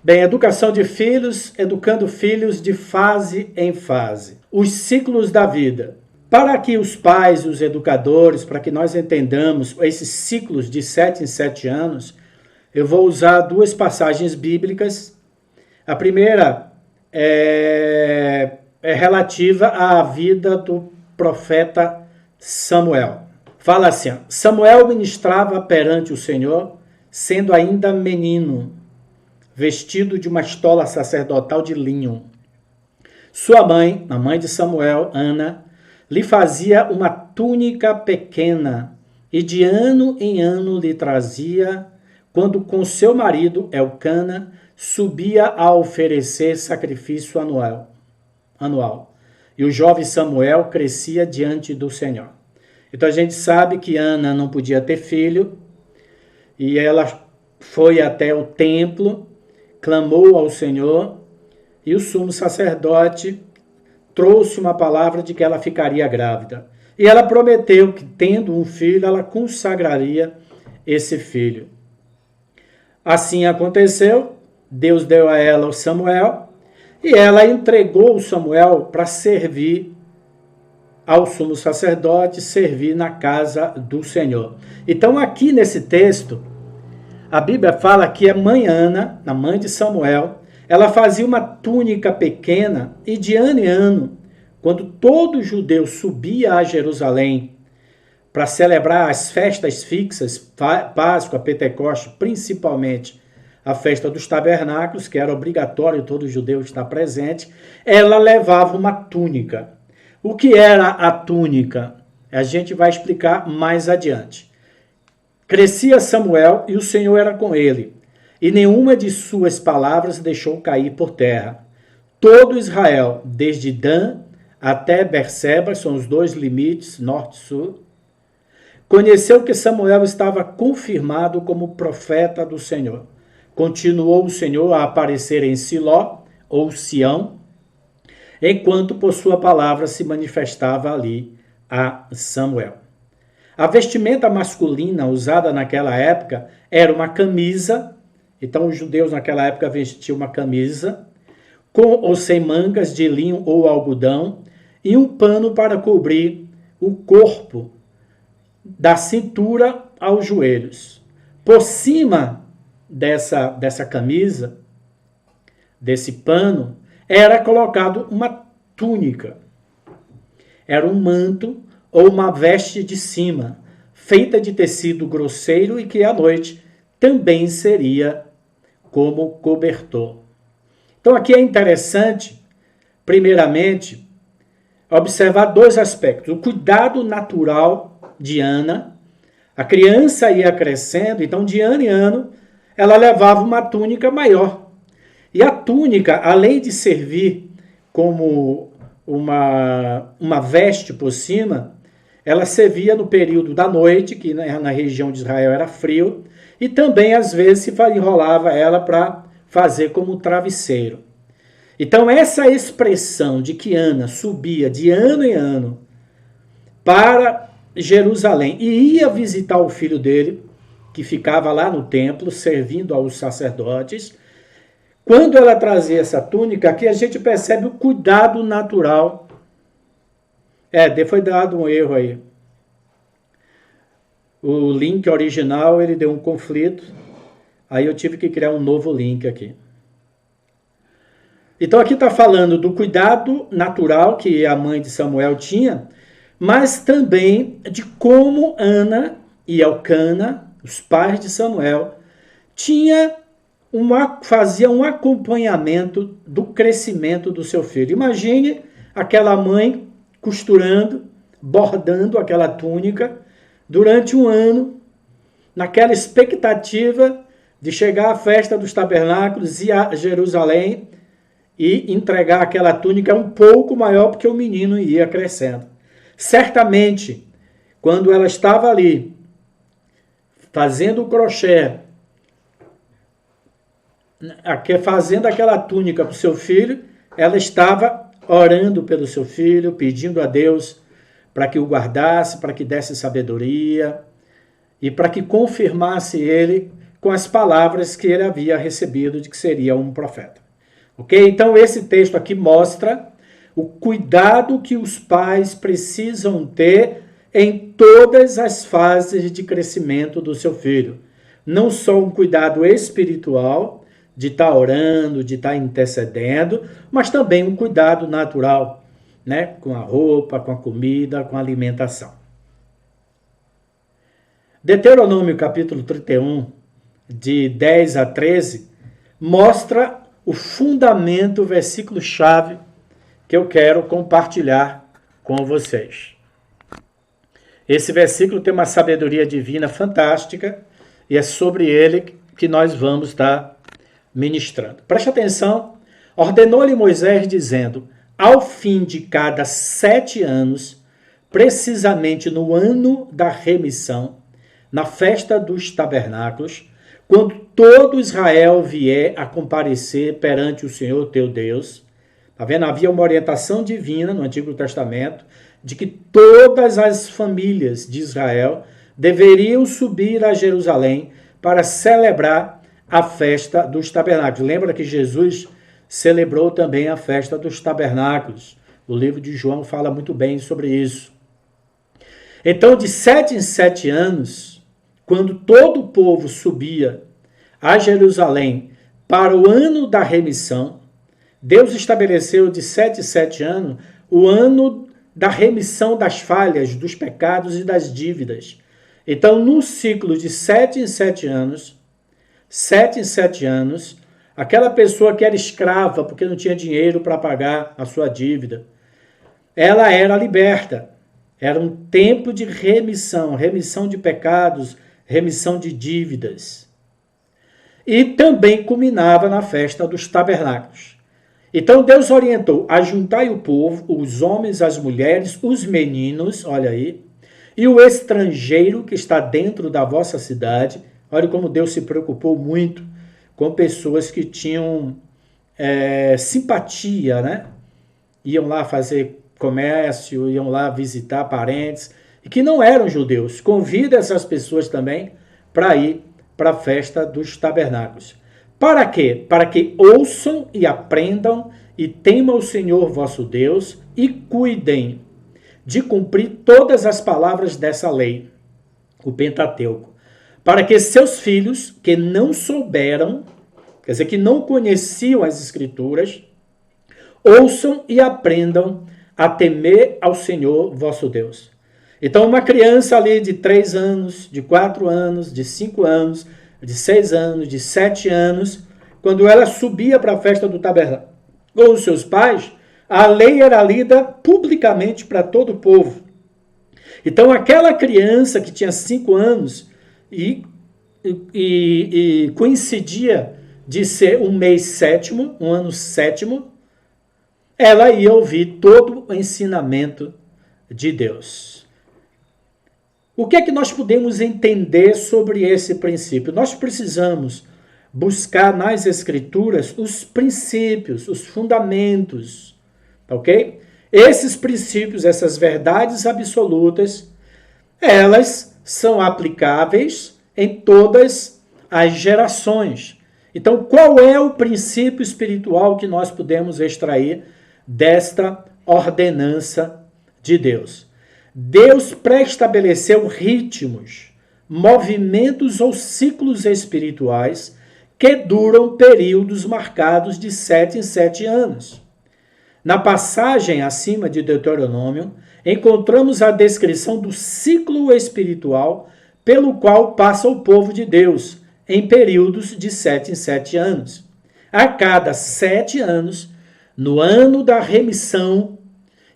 Bem, educação de filhos, educando filhos de fase em fase. Os ciclos da vida. Para que os pais, os educadores, para que nós entendamos esses ciclos de 7 em 7 anos, eu vou usar duas passagens bíblicas. A primeira é relativa à vida do profeta Samuel. Fala assim: Samuel ministrava perante o Senhor, sendo ainda menino, vestido de uma estola sacerdotal de linho. Sua mãe, a mãe de Samuel, Ana, lhe fazia uma túnica pequena e de ano em ano lhe trazia, quando com seu marido, Elcana, subia a oferecer sacrifício anual. E o jovem Samuel crescia diante do Senhor. Então a gente sabe que Ana não podia ter filho e ela foi até o templo, clamou ao Senhor e o sumo sacerdote trouxe uma palavra de que ela ficaria grávida. E ela prometeu que, tendo um filho, ela consagraria esse filho. Assim aconteceu, Deus deu a ela o Samuel e ela entregou o Samuel para servir ao sumo sacerdote, servir na casa do Senhor. Então aqui nesse texto, a Bíblia fala que a mãe Ana, a mãe de Samuel, ela fazia uma túnica pequena e de ano em ano, quando todo judeu subia a Jerusalém para celebrar as festas fixas, Páscoa, Pentecoste, principalmente a festa dos tabernáculos, que era obrigatório todo judeu estar presente, ela levava uma túnica. O que era a túnica? A gente vai explicar mais adiante. Crescia Samuel e o Senhor era com ele, e nenhuma de suas palavras deixou cair por terra. Todo Israel, desde Dan até Berseba, são os dois limites, norte e sul, conheceu que Samuel estava confirmado como profeta do Senhor. Continuou o Senhor a aparecer em Siló, ou Sião, enquanto por sua palavra se manifestava ali a Samuel. A vestimenta masculina usada naquela época era uma camisa. Então os judeus naquela época vestiam uma camisa com ou sem mangas de linho ou algodão e um pano para cobrir o corpo da cintura aos joelhos. Por cima dessa camisa, desse pano, era colocado uma túnica. Era um manto ou uma veste de cima, feita de tecido grosseiro e que à noite também seria como cobertor. Então aqui é interessante, primeiramente, observar dois aspectos. O cuidado natural de Ana. A criança ia crescendo, então de ano em ano ela levava uma túnica maior. E a túnica, além de servir como uma veste por cima, ela servia no período da noite, que na região de Israel era frio, e também às vezes se enrolava ela para fazer como travesseiro. Então essa expressão de que Ana subia de ano em ano para Jerusalém e ia visitar o filho dele, que ficava lá no templo, servindo aos sacerdotes. Quando ela trazia essa túnica, aqui a gente percebe o cuidado natural. Foi dado um erro aí. O link original, ele deu um conflito. Aí eu tive que criar um novo link aqui. Então aqui está falando do cuidado natural que a mãe de Samuel tinha, mas também de como Ana e Elcana, os pais de Samuel, faziam um acompanhamento do crescimento do seu filho. Imagine aquela mãe costurando, bordando aquela túnica durante um ano, naquela expectativa de chegar à festa dos tabernáculos e a Jerusalém e entregar aquela túnica um pouco maior, porque o menino ia crescendo. Certamente, quando ela estava ali, fazendo o crochê, fazendo aquela túnica para o seu filho, ela estava orando pelo seu filho, pedindo a Deus para que o guardasse, para que desse sabedoria e para que confirmasse ele com as palavras que ele havia recebido de que seria um profeta. Ok? Então esse texto aqui mostra o cuidado que os pais precisam ter em todas as fases de crescimento do seu filho. Não só um cuidado espiritual, de estar orando, de estar intercedendo, mas também um cuidado natural, né? Com a roupa, com a comida, com a alimentação. Deuteronômio capítulo 31, de 10 a 13, mostra o fundamento, o versículo-chave que eu quero compartilhar com vocês. Esse versículo tem uma sabedoria divina fantástica e é sobre ele que nós vamos estar ministrando. Preste atenção. Ordenou-lhe Moisés dizendo: ao fim de cada 7 anos, precisamente no ano da remissão, na festa dos tabernáculos, quando todo Israel vier a comparecer perante o Senhor teu Deus, tá vendo? Havia uma orientação divina no Antigo Testamento de que todas as famílias de Israel deveriam subir a Jerusalém para celebrar a festa dos tabernáculos. Lembra que Jesus celebrou também a festa dos tabernáculos. O livro de João fala muito bem sobre isso. Então, de 7 em 7 anos, quando todo o povo subia a Jerusalém para o ano da remissão, Deus estabeleceu de 7 em 7 anos o ano da remissão das falhas, dos pecados e das dívidas. Então, no ciclo de 7 em 7 anos, 7 em 7 anos, aquela pessoa que era escrava porque não tinha dinheiro para pagar a sua dívida, ela era liberta. Era um tempo de remissão, remissão de pecados, remissão de dívidas. E também culminava na festa dos tabernáculos. Então Deus orientou: ajuntai o povo, os homens, as mulheres, os meninos, olha aí, e o estrangeiro que está dentro da vossa cidade. Olha como Deus se preocupou muito com pessoas que tinham simpatia, né? Iam lá fazer comércio, iam lá visitar parentes, e que não eram judeus. Convida essas pessoas também para ir para a festa dos tabernáculos. Para quê? Para que ouçam e aprendam e temam o Senhor vosso Deus e cuidem de cumprir todas as palavras dessa lei, o Pentateuco, para que seus filhos, que não souberam, quer dizer, que não conheciam as Escrituras, ouçam e aprendam a temer ao Senhor vosso Deus. Então, uma criança ali de 3 anos, de 4 anos, de 5 anos, de 6 anos, de 7 anos, quando ela subia para a festa do tabernáculo com os seus pais, a lei era lida publicamente para todo o povo. Então, aquela criança que tinha 5 anos e coincidia de ser um mês sétimo, um ano sétimo, ela ia ouvir todo o ensinamento de Deus. O que é que nós podemos entender sobre esse princípio? Nós precisamos buscar nas Escrituras os princípios, os fundamentos, ok? Esses princípios, essas verdades absolutas, elas são aplicáveis em todas as gerações. Então, qual é o princípio espiritual que nós podemos extrair desta ordenança de Deus? Deus pré-estabeleceu ritmos, movimentos ou ciclos espirituais que duram períodos marcados de 7 em 7 anos. Na passagem acima de Deuteronômio, encontramos a descrição do ciclo espiritual pelo qual passa o povo de Deus, em períodos de 7 em 7 anos. A cada 7 anos, no ano da remissão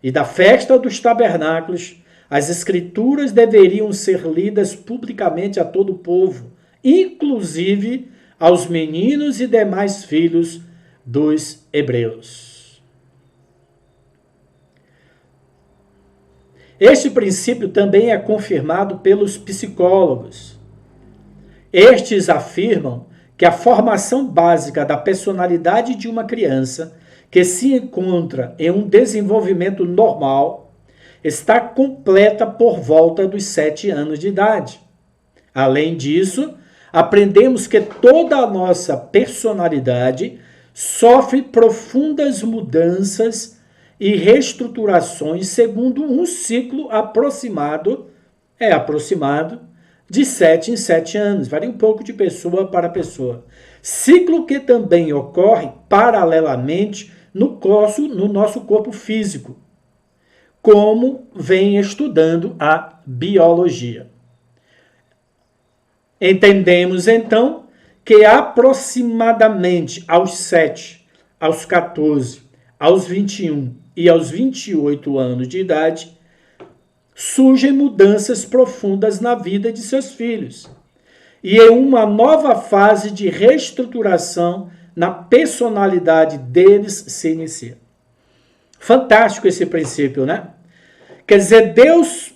e da festa dos tabernáculos, as Escrituras deveriam ser lidas publicamente a todo o povo, inclusive aos meninos e demais filhos dos hebreus. Este princípio também é confirmado pelos psicólogos. Estes afirmam que a formação básica da personalidade de uma criança que se encontra em um desenvolvimento normal está completa por volta dos 7 anos de idade. Além disso, aprendemos que toda a nossa personalidade sofre profundas mudanças e reestruturações segundo um ciclo aproximado de 7 em 7 anos. Varia um pouco de pessoa para pessoa. Ciclo que também ocorre paralelamente no nosso corpo físico, como vem estudando a biologia. Entendemos, então, que aproximadamente aos 7, aos 14, aos 21 e aos 28 anos de idade, surgem mudanças profundas na vida de seus filhos. E em uma nova fase de reestruturação na personalidade deles se inicia. Fantástico esse princípio, né? Quer dizer, Deus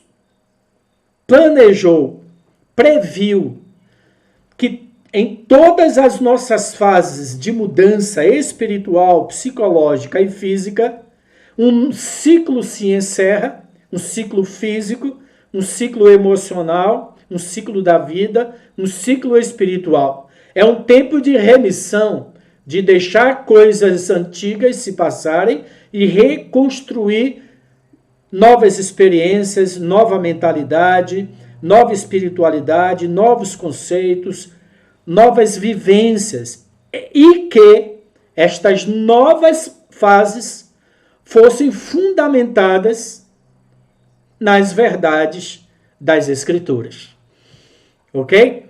planejou, previu que em todas as nossas fases de mudança espiritual, psicológica e física, um ciclo se encerra, um ciclo físico, um ciclo emocional, um ciclo da vida, um ciclo espiritual. É um tempo de remissão, de deixar coisas antigas se passarem e reconstruir novas experiências, nova mentalidade, nova espiritualidade, novos conceitos, novas vivências. E que estas novas fases fossem fundamentadas nas verdades das Escrituras. Ok?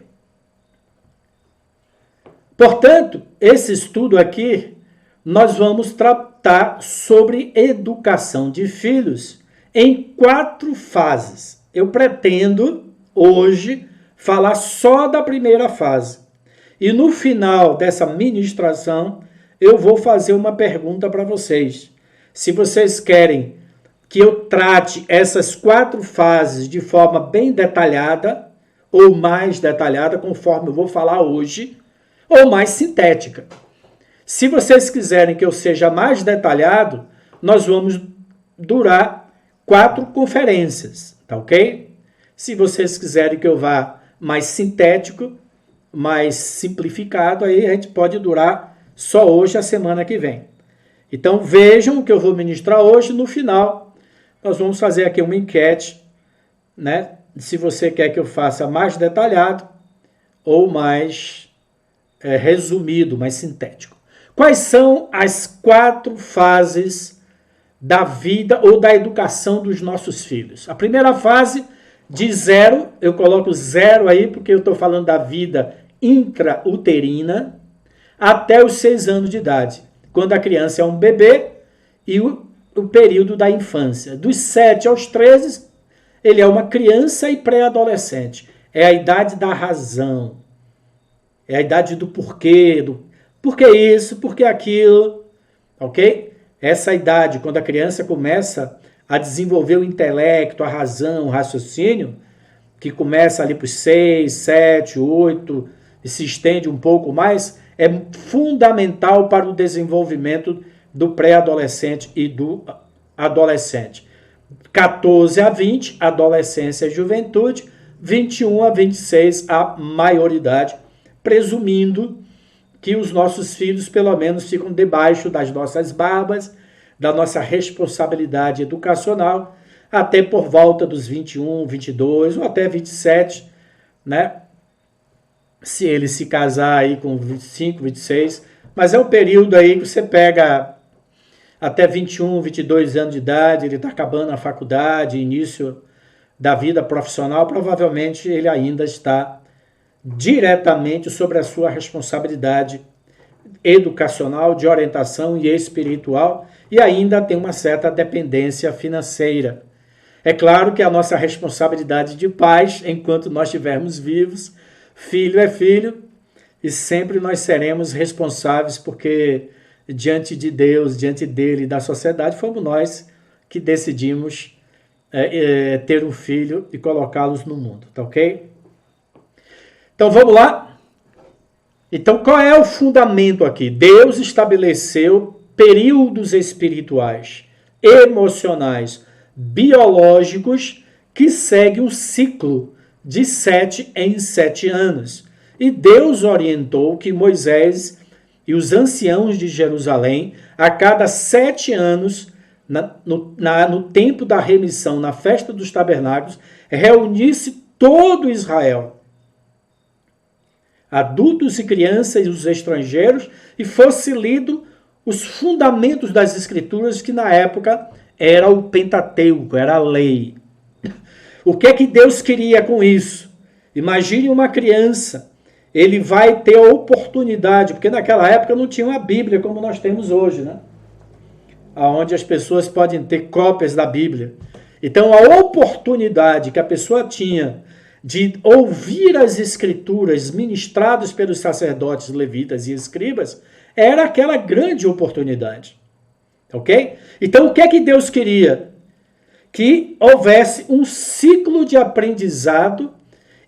Portanto, esse estudo aqui, nós vamos tratar sobre educação de filhos em 4 fases. Eu pretendo, hoje, falar só da primeira fase. E no final dessa ministração, eu vou fazer uma pergunta para vocês. Se vocês querem que eu trate essas 4 fases de forma bem detalhada, ou mais detalhada, conforme eu vou falar hoje, ou mais sintética. Se vocês quiserem que eu seja mais detalhado, nós vamos durar 4 conferências, tá ok? Se vocês quiserem que eu vá mais sintético, mais simplificado, aí a gente pode durar só hoje, a semana que vem. Então vejam o que eu vou ministrar hoje. No final, nós vamos fazer aqui uma enquete, né? Se você quer que eu faça mais detalhado ou mais resumido, mais sintético. Quais são as 4 fases da vida ou da educação dos nossos filhos? A primeira fase, de 0, eu coloco 0 aí porque eu estou falando da vida intrauterina, até os 6 anos de idade, quando a criança é um bebê, e o período da infância. Dos 7 aos 13, ele é uma criança e pré-adolescente. É a idade da razão. É a idade do porquê, por que isso, por que aquilo, ok? Essa idade, quando a criança começa a desenvolver o intelecto, a razão, o raciocínio, que começa ali para os 6, 7, 8, e se estende um pouco mais, é fundamental para o desenvolvimento do pré-adolescente e do adolescente. 14 a 20, adolescência e juventude, 21 a 26, a maioridade, presumindo que os nossos filhos, pelo menos, ficam debaixo das nossas barbas, da nossa responsabilidade educacional, até por volta dos 21, 22 ou até 27, né? Se ele se casar aí com 25, 26, mas é um período aí que você pega até 21, 22 anos de idade, ele está acabando a faculdade, início da vida profissional, provavelmente ele ainda está diretamente sobre a sua responsabilidade educacional, de orientação e espiritual, e ainda tem uma certa dependência financeira. É claro que a nossa responsabilidade de pais, enquanto nós estivermos vivos, filho é filho, e sempre nós seremos responsáveis, porque diante de Deus, diante dele e da sociedade, fomos nós que decidimos ter um filho e colocá-los no mundo, tá ok? Então vamos lá? Então qual é o fundamento aqui? Deus estabeleceu períodos espirituais, emocionais, biológicos que seguem um ciclo de 7 em 7 anos. E Deus orientou que Moisés e os anciãos de Jerusalém, a cada 7 anos, no tempo da remissão, na festa dos tabernáculos, reunisse todo Israel, adultos e crianças e os estrangeiros, e fosse lido os fundamentos das escrituras, que na época era o Pentateuco, era a lei. O que é que Deus queria com isso? Imagine uma criança, ele vai ter a oportunidade, porque naquela época não tinha uma Bíblia como nós temos hoje, né? Onde as pessoas podem ter cópias da Bíblia. Então a oportunidade que a pessoa tinha de ouvir as escrituras ministradas pelos sacerdotes, levitas e escribas, era aquela grande oportunidade. Ok? Então o que é que Deus queria? Que houvesse um ciclo de aprendizado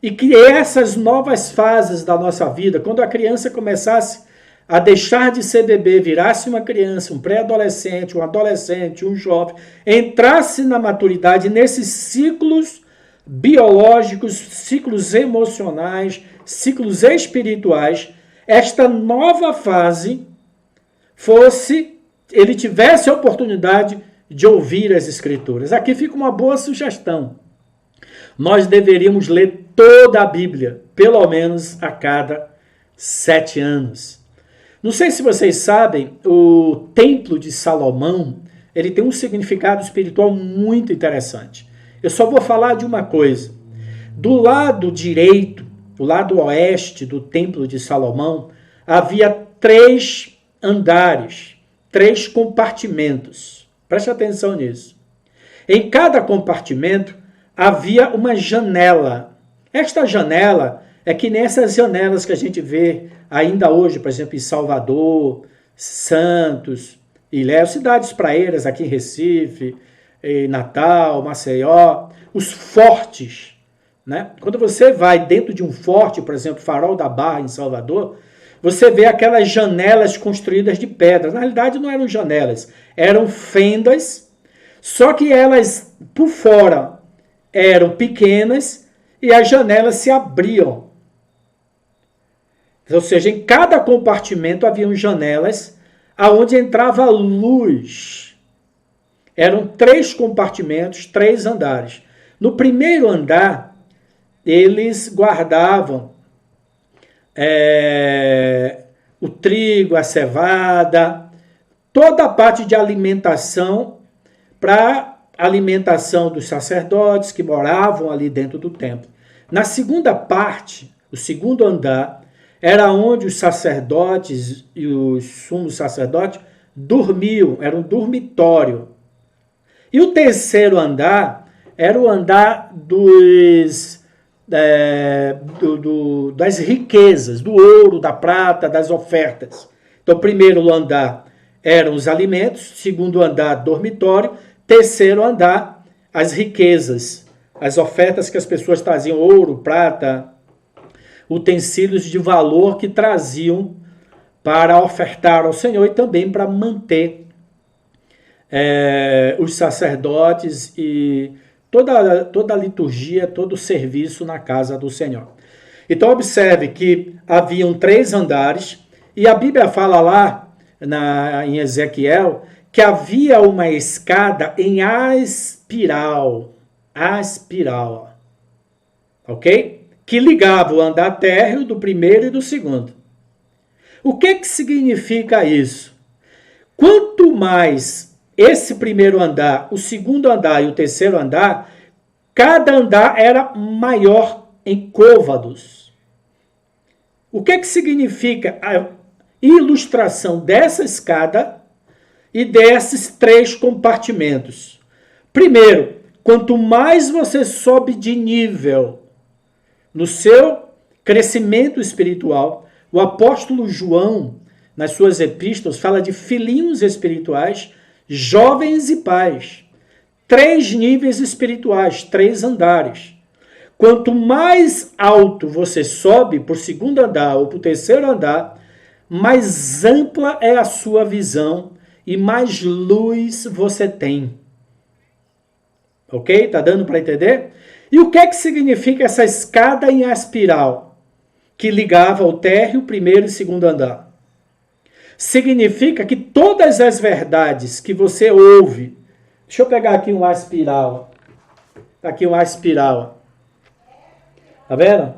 e que essas novas fases da nossa vida, quando a criança começasse a deixar de ser bebê, virasse uma criança, um pré-adolescente, um adolescente, um jovem, entrasse na maturidade, nesses ciclos biológicos, ciclos emocionais, ciclos espirituais, esta nova fase ele tivesse a oportunidade de ouvir as escrituras. Aqui fica uma boa sugestão. Nós deveríamos ler toda a Bíblia, pelo menos a cada 7 anos. Não sei se vocês sabem, o Templo de Salomão, ele tem um significado espiritual muito interessante. Eu só vou falar de uma coisa. Do lado direito, do lado oeste do Templo de Salomão, havia 3 andares, 3 compartimentos. Preste atenção nisso. Em cada compartimento havia uma janela. Esta janela é que nessas janelas que a gente vê ainda hoje, por exemplo, em Salvador, Santos, Ilhéus, cidades praeiras aqui em Recife, em Natal, Maceió, os fortes, né? Quando você vai dentro de um forte, por exemplo, Farol da Barra em Salvador, você vê aquelas janelas construídas de pedra. Na realidade não eram janelas, eram fendas, só que elas por fora eram pequenas e as janelas se abriam. Ou seja, em cada compartimento haviam janelas aonde entrava luz. Eram 3 compartimentos, 3 andares. No primeiro andar, eles guardavam o trigo, a cevada, toda a parte de alimentação para alimentação dos sacerdotes que moravam ali dentro do templo. Na segunda parte, o segundo andar, era onde os sacerdotes e os sumos sacerdotes dormiam, era um dormitório. E o terceiro andar era o andar das riquezas, do ouro, da prata, das ofertas. Então, o primeiro andar eram os alimentos, segundo andar, dormitório, terceiro andar, as riquezas, as ofertas que as pessoas traziam, ouro, prata, utensílios de valor que traziam para ofertar ao Senhor e também para manter os sacerdotes e toda a liturgia, todo o serviço na casa do Senhor. Então observe que haviam 3 andares e a Bíblia fala lá em Ezequiel que havia uma escada em espiral, ok? Que ligava o andar térreo do primeiro e do segundo. O que significa isso? Quanto mais esse primeiro andar, o segundo andar e o terceiro andar, cada andar era maior em côvados. O que significa a ilustração dessa escada e desses 3 compartimentos? Primeiro, quanto mais você sobe de nível no seu crescimento espiritual, o apóstolo João, nas suas epístolas, fala de filhinhos espirituais, jovens e pais. 3 níveis espirituais, 3 andares. Quanto mais alto você sobe para o segundo andar ou para o terceiro andar, mais ampla é a sua visão e mais luz você tem. Ok? Tá dando para entender? E o que significa essa escada em espiral? que ligava o térreo, primeiro e segundo andar. Significa que todas as verdades que você ouve... Deixa eu pegar aqui uma espiral. Aqui uma espiral. Tá vendo?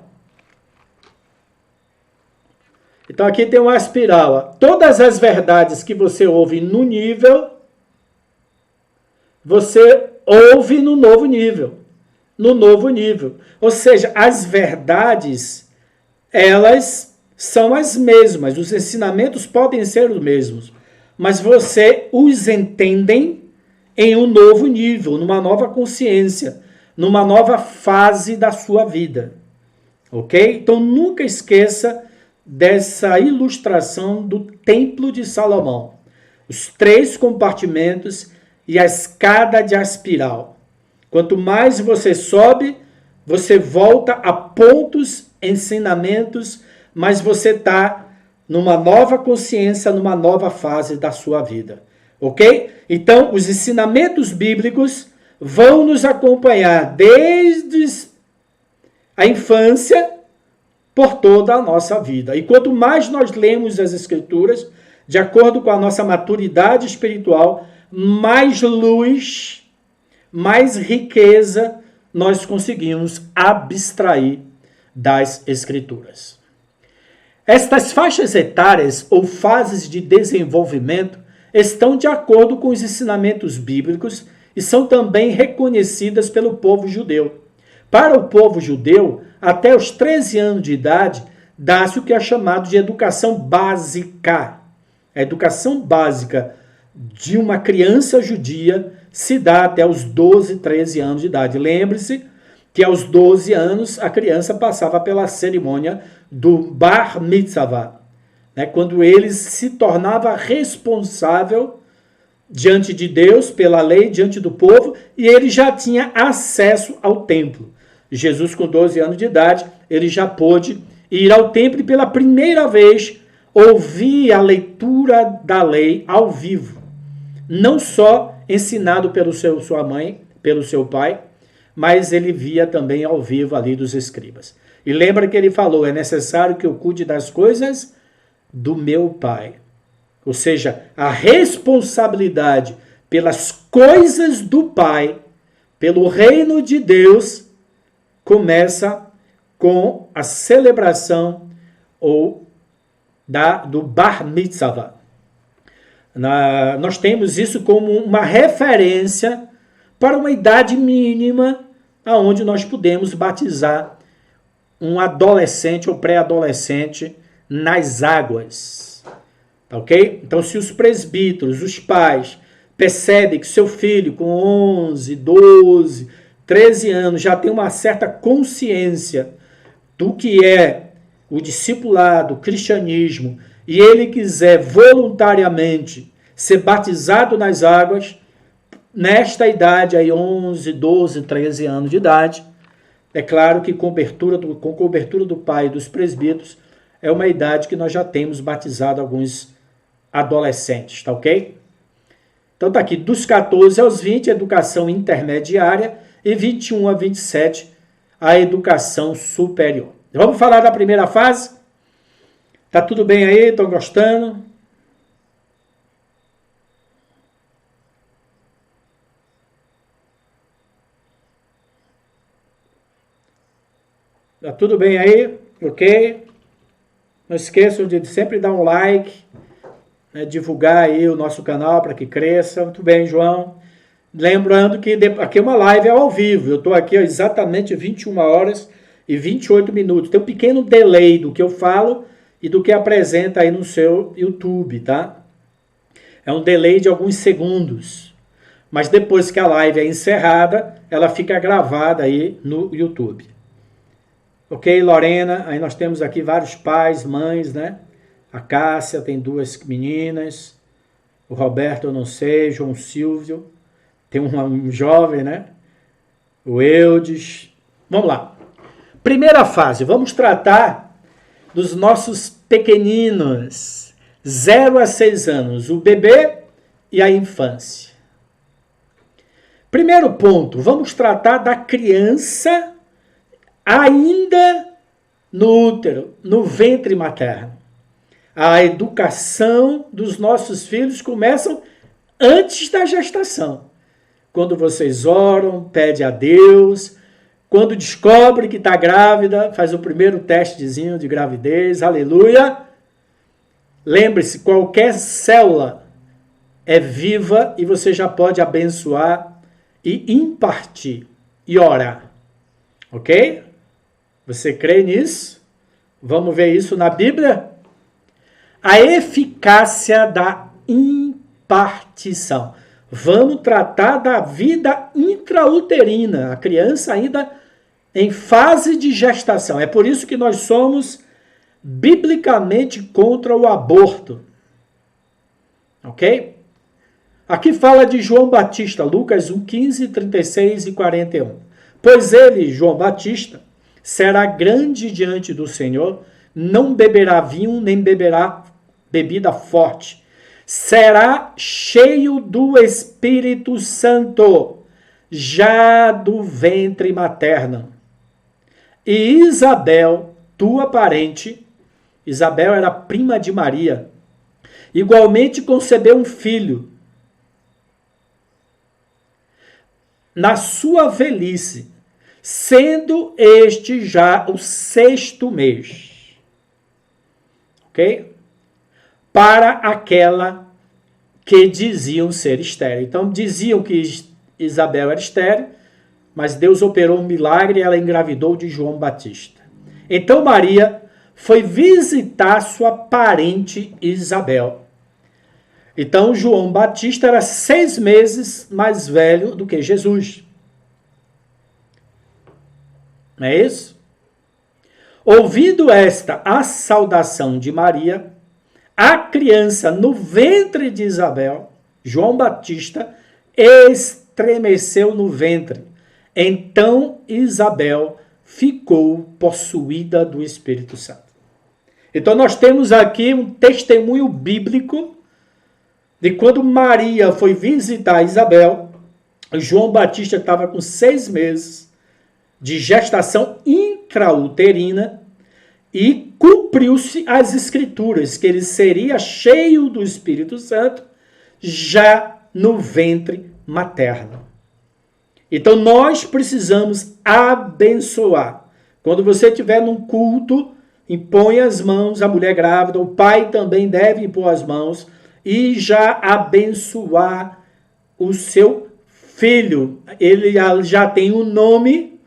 Então aqui tem uma espiral. Todas as verdades que você ouve no nível, você ouve no novo nível. No novo nível. Ou seja, as verdades, elas são as mesmas. Os ensinamentos podem ser os mesmos. Mas você os entende em um novo nível, numa nova consciência, numa nova fase da sua vida. Ok? Então nunca esqueça dessa ilustração do Templo de Salomão. Os 3 compartimentos e a escada de espiral. Quanto mais você sobe, você volta a pontos, ensinamentos, mas você está numa nova consciência, numa nova fase da sua vida. Ok? Então, os ensinamentos bíblicos vão nos acompanhar desde a infância por toda a nossa vida. E quanto mais nós lemos as Escrituras, de acordo com a nossa maturidade espiritual, mais luz, mais riqueza nós conseguimos abstrair das Escrituras. Estas faixas etárias ou fases de desenvolvimento estão de acordo com os ensinamentos bíblicos e são também reconhecidas pelo povo judeu. Para o povo judeu, até os 13 anos de idade, dá-se o que é chamado de educação básica. A educação básica de uma criança judia se dá até os 12, 13 anos de idade. Lembre-se que aos 12 anos a criança passava pela cerimônia do Bar Mitzvah, né, quando ele se tornava responsável diante de Deus, pela lei, diante do povo, e ele já tinha acesso ao templo. Jesus, com 12 anos de idade, ele já pôde ir ao templo e pela primeira vez ouvir a leitura da lei ao vivo. Não só ensinado pelo sua mãe, pelo seu pai, mas ele via também ao vivo ali dos escribas. E lembra que ele falou, é necessário que eu cuide das coisas do meu pai. Ou seja, a responsabilidade pelas coisas do pai, pelo reino de Deus, começa com a celebração do Bar Mitzvah. Nós temos isso como uma referência para uma idade mínima aonde nós podemos batizar um adolescente ou pré-adolescente nas águas. Ok? Então, se os presbíteros, os pais, percebem que seu filho com 11, 12, 13 anos já tem uma certa consciência do que é o discipulado, o cristianismo, e ele quiser voluntariamente ser batizado nas águas, nesta idade aí, 11, 12, 13 anos de idade, é claro que com cobertura do pai e dos presbíteros, é uma idade que nós já temos batizado alguns adolescentes, tá ok? Então tá aqui, dos 14 aos 20, educação intermediária, e 21 a 27, a educação superior. Vamos falar da primeira fase? Tá tudo bem aí? Estão gostando? Tá tudo bem aí? Ok? Não esqueçam de sempre dar um like, né, divulgar aí o nosso canal para que cresça. Muito bem, João. Lembrando que aqui é uma live ao vivo. Eu estou aqui exatamente 21 horas e 28 minutos. Tem um pequeno delay do que eu falo e do que apresenta aí no seu YouTube, tá? É um delay de alguns segundos. Mas depois que a live é encerrada, ela fica gravada aí no YouTube. Ok, Lorena? Aí nós temos aqui vários pais, mães, né? A Cássia tem 2 meninas. O Roberto, eu não sei. João Silvio. Tem um jovem, né? O Eudes. Vamos lá. Primeira fase. Vamos tratar dos nossos pequeninos. 0 a 6 anos. O bebê e a infância. Primeiro ponto. Vamos tratar da criança ainda no útero, no ventre materno. A educação dos nossos filhos começa antes da gestação. Quando vocês oram, pede a Deus, quando descobre que está grávida, faz o primeiro testezinho de gravidez, aleluia. Lembre-se, qualquer célula é viva e você já pode abençoar e impartir e orar. Ok? Você crê nisso? Vamos ver isso na Bíblia? A eficácia da impartição. Vamos tratar da vida intrauterina, a criança ainda em fase de gestação. É por isso que nós somos biblicamente contra o aborto. Ok? Aqui fala de João Batista, Lucas 1, 15, 36 e 41. Pois ele, João Batista, será grande diante do Senhor, não beberá vinho, nem beberá bebida forte. Será cheio do Espírito Santo, já do ventre materno. E Isabel, tua parente, Isabel era prima de Maria, igualmente concebeu um filho, na sua velhice, sendo este já o 6º mês. Ok? Para aquela que diziam ser estéril. Então, diziam que Isabel era estéril, mas Deus operou um milagre e ela engravidou de João Batista. Então, Maria foi visitar sua parente Isabel. Então, João Batista era 6 meses mais velho do que Jesus. Não é isso? Ouvindo a saudação de Maria, a criança no ventre de Isabel, João Batista, estremeceu no ventre. Então, Isabel ficou possuída do Espírito Santo. Então, nós temos aqui um testemunho bíblico de quando Maria foi visitar Isabel, João Batista estava com 6 meses de gestação intrauterina e cumpriu-se as escrituras, que ele seria cheio do Espírito Santo já no ventre materno. Então nós precisamos abençoar. Quando você estiver num culto, impõe as mãos, a mulher grávida, o pai também deve impor as mãos, e já abençoar o seu filho. Ele já tem um nome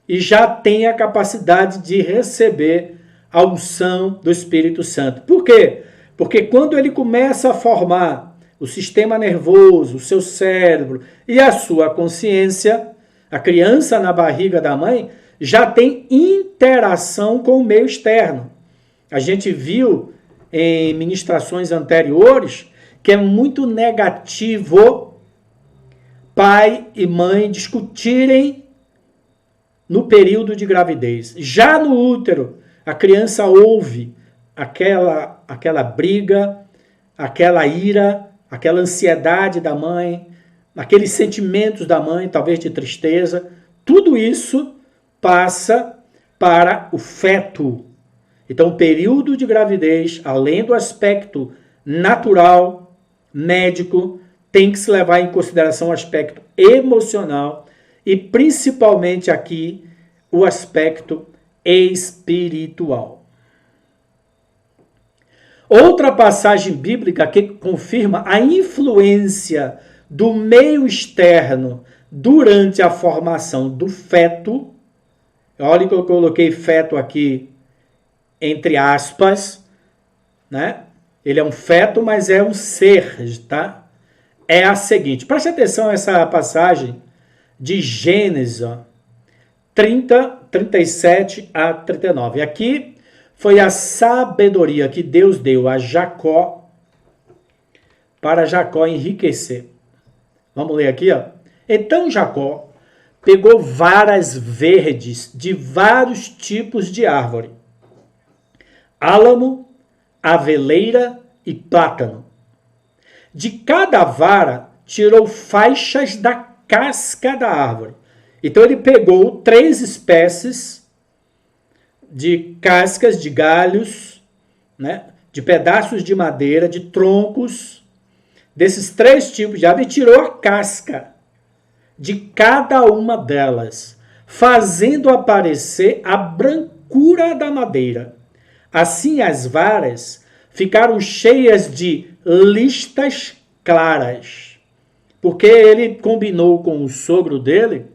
e já tem a capacidade de receber a unção do Espírito Santo. Por quê? Porque quando ele começa a formar o sistema nervoso, o seu cérebro e a sua consciência, a criança na barriga da mãe já tem interação com o meio externo. A gente viu em ministrações anteriores, que é muito negativo pai e mãe discutirem no período de gravidez. Já no útero, a criança ouve aquela briga, aquela ira, aquela ansiedade da mãe, aqueles sentimentos da mãe, talvez de tristeza. Tudo isso passa para o feto. Então, o período de gravidez, além do aspecto natural, médico, tem que se levar em consideração o aspecto emocional e, principalmente aqui, o aspecto espiritual. Outra passagem bíblica que confirma a influência do meio externo durante a formação do feto. Olha que eu coloquei feto aqui entre aspas, né? Ele é um feto, mas é um ser, tá? É a seguinte, preste atenção nessa passagem de Gênesis 30, 37 a 39. Aqui foi a sabedoria que Deus deu a Jacó, para Jacó enriquecer. Vamos ler aqui, ó. Então Jacó pegou varas verdes de vários tipos de árvore, álamo, aveleira e plátano. De cada vara tirou faixas da casca da árvore. Então ele pegou 3 espécies de cascas, de galhos, né? De pedaços de madeira, de troncos, desses 3 tipos de árvore, e tirou a casca de cada uma delas, fazendo aparecer a brancura da madeira. Assim as varas ficaram cheias de listas claras, porque ele combinou com o sogro dele,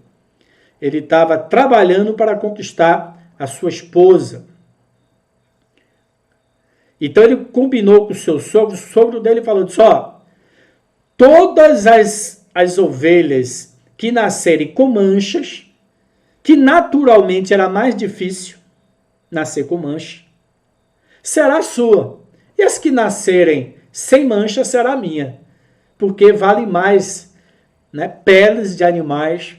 ele estava trabalhando para conquistar a sua esposa. Então ele combinou com o seu sogro, o sogro dele falou, disse, ó, todas as ovelhas que nascerem com manchas, que naturalmente era mais difícil nascer com mancha, será sua. E as que nascerem sem mancha será minha, porque vale mais, né, peles de animais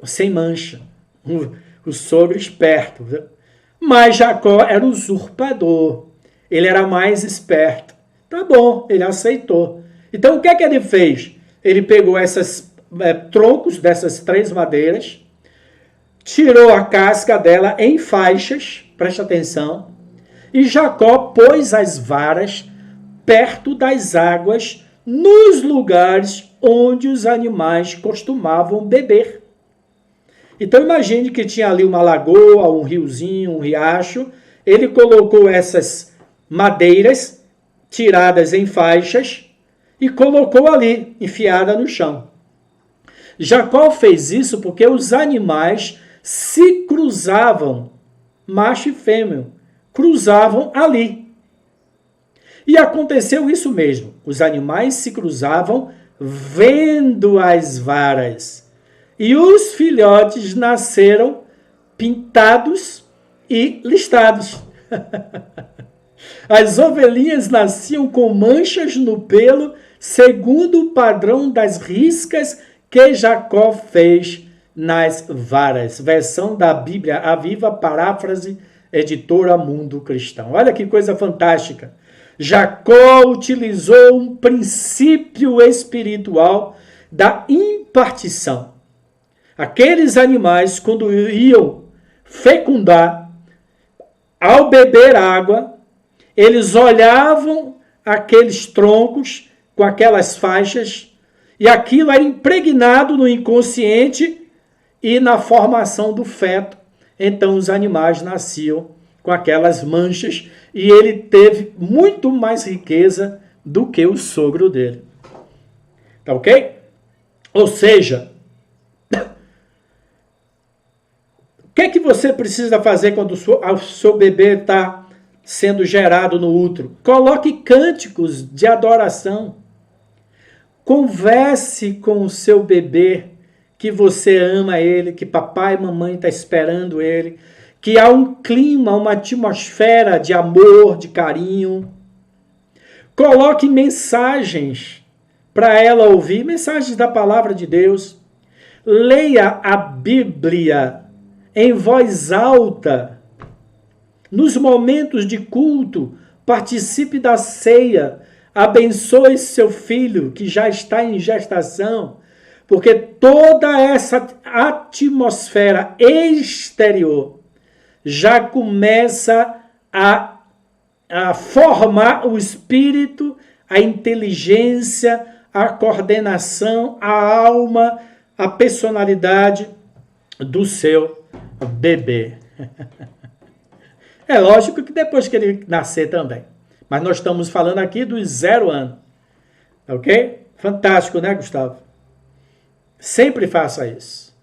sem mancha. O sogro esperto. Viu? Mas Jacó era usurpador. Ele era mais esperto. Tá bom, ele aceitou. Então o que é que ele fez? Ele pegou esses troncos dessas 3 madeiras, tirou a casca dela em faixas, preste atenção, e Jacó pôs as varas perto das águas, nos lugares onde os animais costumavam beber. Então imagine que tinha ali uma lagoa, um riozinho, um riacho, ele colocou essas madeiras tiradas em faixas e colocou ali, enfiada no chão. Jacó fez isso porque os animais se cruzavam, macho e fêmea, cruzavam ali. E aconteceu isso mesmo. Os animais se cruzavam vendo as varas. E os filhotes nasceram pintados e listados. As ovelhinhas nasciam com manchas no pelo, segundo o padrão das riscas que Jacó fez nas varas. Versão da Bíblia, a Viva, paráfrase, editora Mundo Cristão. Olha que coisa fantástica. Jacó utilizou um princípio espiritual da impartição. Aqueles animais, quando iam fecundar, ao beber água, eles olhavam aqueles troncos com aquelas faixas e aquilo era impregnado no inconsciente e na formação do feto. Então os animais nasciam com aquelas manchas e ele teve muito mais riqueza do que o sogro dele. Tá ok? Ou seja, o que é que você precisa fazer quando o seu bebê está sendo gerado no útero? Coloque cânticos de adoração. Converse com o seu bebê, que você ama ele, que papai e mamãe estão esperando ele, que há um clima, uma atmosfera de amor, de carinho. Coloque mensagens para ela ouvir, mensagens da palavra de Deus. Leia a Bíblia em voz alta. Nos momentos de culto, participe da ceia. Abençoe seu filho que já está em gestação, porque toda essa atmosfera exterior já começa a formar o espírito, a inteligência, a coordenação, a alma, a personalidade do seu bebê. É lógico que depois que ele nascer também. Mas nós estamos falando aqui dos 0 anos. Ok? Fantástico, né, Gustavo? Sempre faça isso.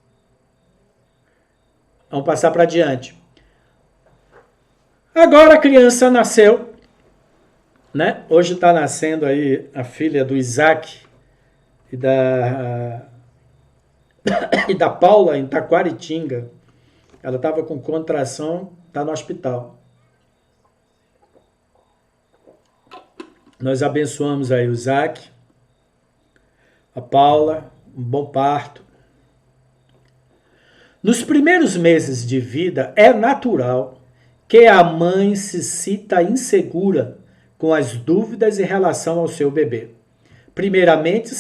Vamos passar para adiante. Agora a criança nasceu, né? Hoje está nascendo aí a filha do Isaac e da Paula em Taquaritinga. Ela estava com contração, está no hospital. Nós abençoamos aí o Isaac, a Paula, um bom parto. Nos primeiros meses de vida, é natural que a mãe se sinta insegura com as dúvidas em relação ao seu bebê. Principalmente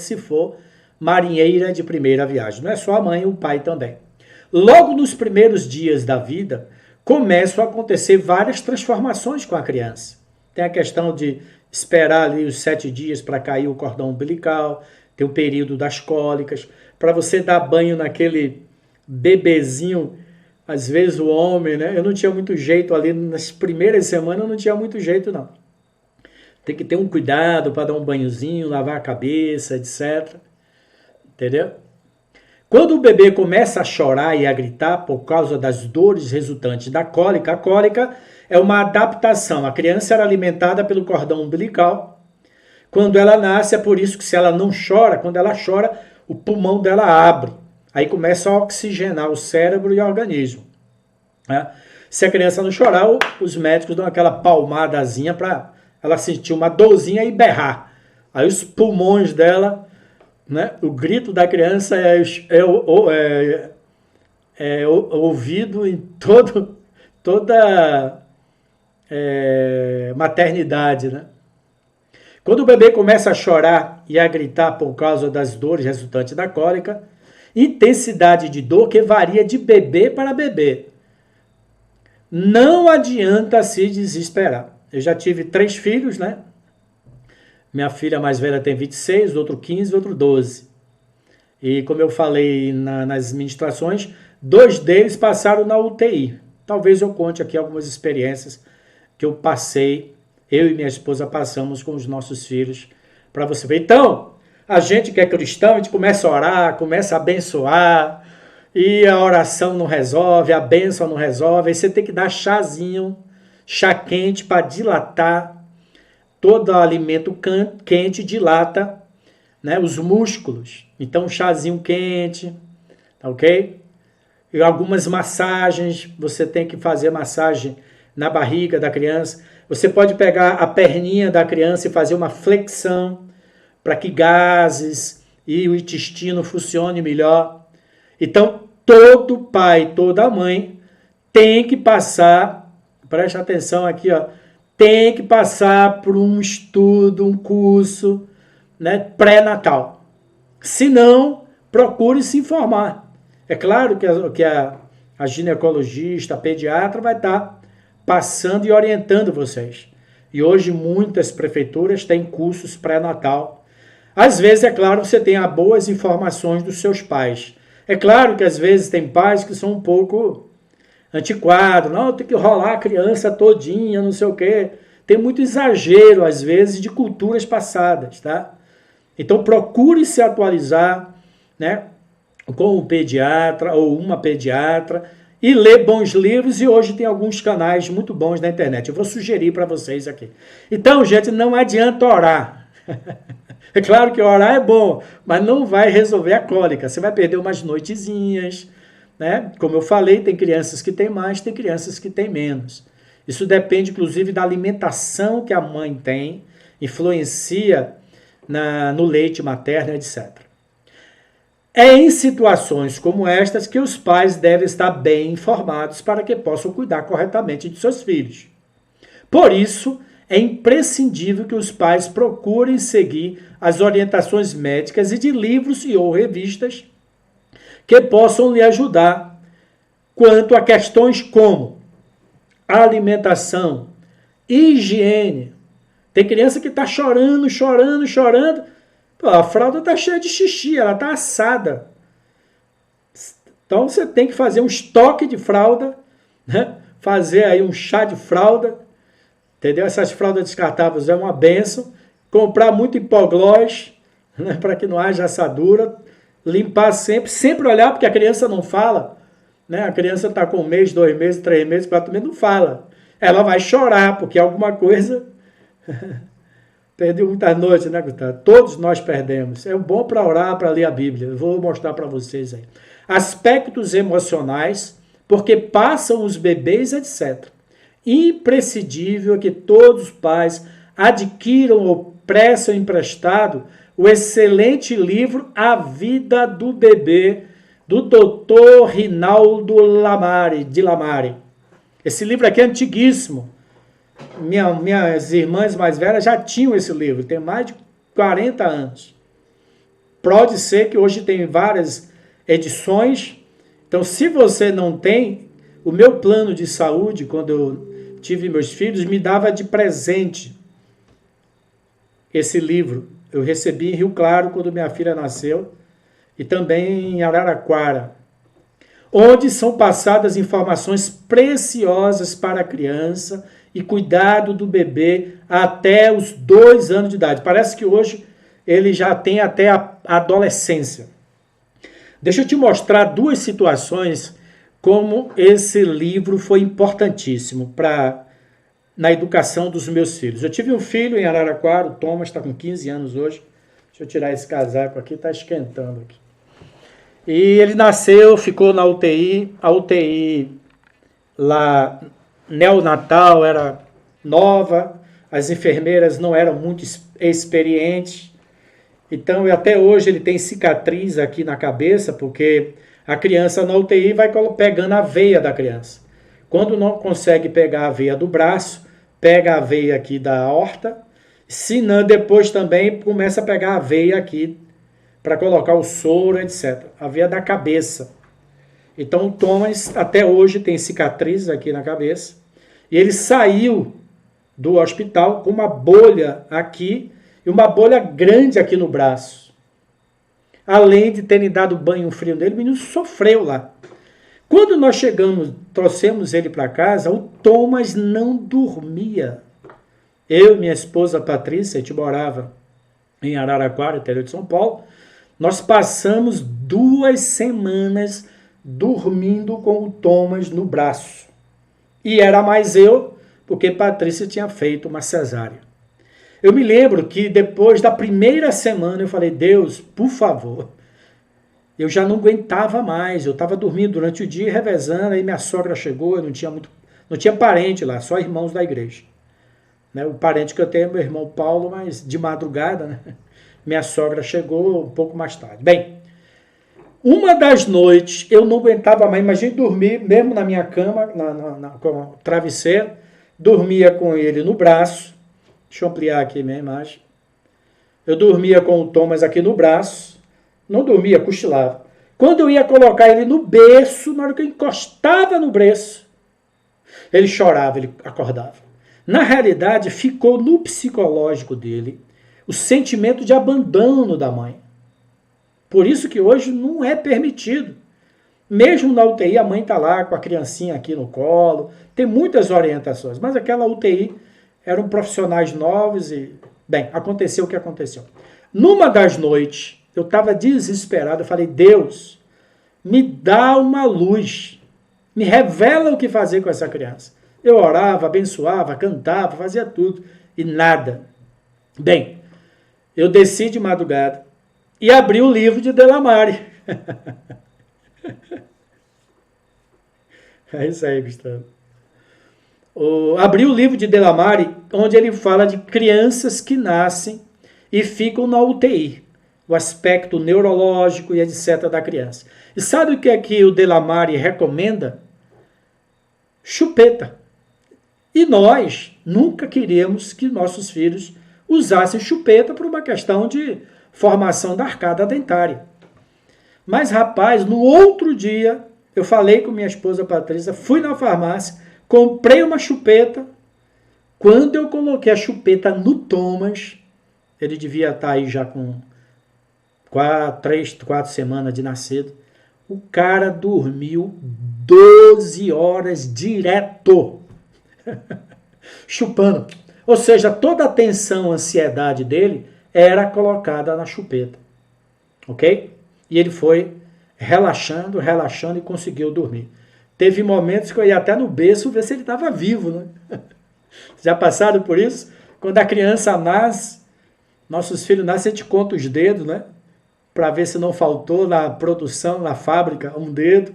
se for marinheira de primeira viagem. Não é só a mãe, o pai também. Logo nos primeiros dias da vida, começam a acontecer várias transformações com a criança. Tem a questão de esperar ali os 7 dias para cair o cordão umbilical, tem o período das cólicas, para você dar banho naquele bebezinho, às vezes o homem, né? Eu não tinha muito jeito ali, nas primeiras semanas eu não tinha muito jeito não. Tem que ter um cuidado para dar um banhozinho, lavar a cabeça, etc. Entendeu? Quando o bebê começa a chorar e a gritar por causa das dores resultantes da cólica, a cólica é uma adaptação. A criança era alimentada pelo cordão umbilical. Quando ela nasce, é por isso que se ela não chora, quando ela chora, o pulmão dela abre. Aí começa a oxigenar o cérebro e o organismo. Né? Se a criança não chorar, os médicos dão aquela palmadazinha para ela sentir uma dorzinha e berrar. Aí os pulmões dela, né? O grito da criança é ouvido em toda maternidade, né? Quando o bebê começa a chorar e a gritar por causa das dores resultantes da cólica, intensidade de dor que varia de bebê para bebê. Não adianta se desesperar. Eu já tive 3 filhos, né? Minha filha mais velha tem 26, outro 15, outro 12. E como eu falei nas ministrações, 2 deles passaram na UTI. Talvez eu conte aqui algumas experiências que eu passei, eu e minha esposa passamos com os nossos filhos, para você ver. Então, a gente que é cristão, a gente começa a orar, começa a abençoar, e a oração não resolve, a bênção não resolve, aí você tem que dar chá quente para dilatar. Todo alimento quente dilata, né, os músculos. Então, um chazinho quente, tá ok? E algumas massagens, você tem que fazer massagem na barriga da criança. Você pode pegar a perninha da criança e fazer uma flexão para que gases e o intestino funcione melhor. Então, todo pai, toda mãe tem que passar, preste atenção aqui, ó, tem que passar por um estudo, um curso, né, pré-natal. Se não, procure se informar. É claro que a ginecologista, a pediatra vai estar passando e orientando vocês. E hoje muitas prefeituras têm cursos pré-natal. Às vezes, é claro, você tem boas informações dos seus pais. É claro que às vezes tem pais que são um pouco antiquado, não, tem que rolar a criança todinha, não sei o quê. Tem muito exagero, às vezes, de culturas passadas, tá? Então, procure se atualizar, né, com um pediatra ou uma pediatra e ler bons livros, e hoje tem alguns canais muito bons na internet. Eu vou sugerir para vocês aqui. Então, gente, não adianta orar. É claro que orar é bom, mas não vai resolver a cólica. Você vai perder umas noitezinhas, né? Como eu falei, tem crianças que têm mais, tem crianças que têm menos. Isso depende, inclusive, da alimentação que a mãe tem, influencia no leite materno, etc. É em situações como estas que os pais devem estar bem informados para que possam cuidar corretamente de seus filhos. Por isso, é imprescindível que os pais procurem seguir as orientações médicas e de livros e ou revistas que possam lhe ajudar quanto a questões como alimentação, higiene. Tem criança que está chorando. Pô, a fralda está cheia de xixi, ela está assada. Então você tem que fazer um estoque de fralda, né? Fazer aí um chá de fralda, entendeu? Essas fraldas descartáveis é uma benção. Comprar muito hipoglós, né? Para que não haja assadura. Limpar sempre olhar, porque a criança não fala, né? A criança está com 1 mês, 2 meses, 3 meses, 4 meses, não fala. Ela vai chorar, porque alguma coisa... Perdeu muitas noites, né, Gustavo? Todos nós perdemos. É bom para orar, para ler a Bíblia. Eu vou mostrar para vocês aí. Aspectos emocionais, porque passam os bebês, etc. Imprescindível que todos os pais adquiram ou prestem emprestado o excelente livro A Vida do Bebê, do Dr. Rinaldo de Lamare. Esse livro aqui é antiguíssimo. Minhas irmãs mais velhas já tinham esse livro, tem mais de 40 anos. Pode ser que hoje tem várias edições, Então, se você não tem, o meu plano de saúde, quando eu tive meus filhos, me dava de presente esse livro. Eu recebi em Rio Claro, quando minha filha nasceu, e também em Araraquara, onde são passadas informações preciosas para a criança e cuidado do bebê até os 2 anos de idade. Parece que hoje ele já tem até a adolescência. Deixa eu te mostrar 2 situações como esse livro foi importantíssimo na educação dos meus filhos. Eu tive um filho em Araraquara, o Thomas, está com 15 anos hoje. Deixa eu tirar esse casaco aqui, está esquentando aqui. E ele nasceu, ficou na UTI, a UTI lá, neonatal, era nova, as enfermeiras não eram muito experientes, então até hoje ele tem cicatriz aqui na cabeça, porque a criança na UTI vai pegando a veia da criança. Quando não consegue pegar a veia do braço, pega a veia aqui da aorta, se não, depois também começa a pegar a veia aqui para colocar o soro, etc. A veia da cabeça. Então o Thomas até hoje tem cicatrizes aqui na cabeça. E ele saiu do hospital com uma bolha aqui e uma bolha grande aqui no braço. Além de terem dado banho frio nele, o menino sofreu lá. Quando nós trouxemos ele para casa, o Thomas não dormia. Eu e minha esposa Patrícia, a gente morava em Araraquara, interior de São Paulo, nós passamos 2 semanas dormindo com o Thomas no braço. E era mais eu, porque Patrícia tinha feito uma cesárea. Eu me lembro que depois da primeira semana eu falei, Deus, por favor, eu já não aguentava mais, eu estava dormindo durante o dia, revezando, aí minha sogra chegou, eu não tinha parente lá, só irmãos da igreja. Né? O parente que eu tenho é meu irmão Paulo, mas de madrugada, né? Minha sogra chegou um pouco mais tarde. Bem, uma das noites eu não aguentava mais, imagine dormir mesmo na minha cama, com o travesseiro, dormia com ele no braço, deixa eu ampliar aqui minha imagem, eu dormia com o Thomas aqui no braço, não dormia, cochilava. Quando eu ia colocar ele no berço, na hora que eu encostava no berço, ele chorava, ele acordava. Na realidade, ficou no psicológico dele o sentimento de abandono da mãe. Por isso que hoje não é permitido. Mesmo na UTI, a mãe está lá com a criancinha aqui no colo, tem muitas orientações, mas aquela UTI eram profissionais novos e, bem, aconteceu o que aconteceu. Numa das noites, eu estava desesperado, eu falei, Deus, me dá uma luz, me revela o que fazer com essa criança. Eu orava, abençoava, cantava, fazia tudo e nada. Bem, eu desci de madrugada e abri o livro de Delamare. É isso aí, Gustavo. Abri o livro de Delamare, onde ele fala de crianças que nascem e ficam na UTI, o aspecto neurológico e etc. da criança. E sabe o que é que o Delamare recomenda? Chupeta. E nós nunca queríamos que nossos filhos usassem chupeta por uma questão de formação da arcada dentária. Mas, rapaz, no outro dia, eu falei com minha esposa Patrícia, fui na farmácia, comprei uma chupeta. Quando eu coloquei a chupeta no Thomas, ele devia estar aí já com 4 semanas de nascido, o cara dormiu 12 horas direto, chupando. Ou seja, toda a tensão, ansiedade dele era colocada na chupeta. Ok? E ele foi relaxando, relaxando e conseguiu dormir. Teve momentos que eu ia até no berço ver se ele estava vivo, né? Já passaram por isso? Quando a criança nasce, nossos filhos nascem, a gente conta os dedos, né? Para ver se não faltou na produção, na fábrica, um dedo.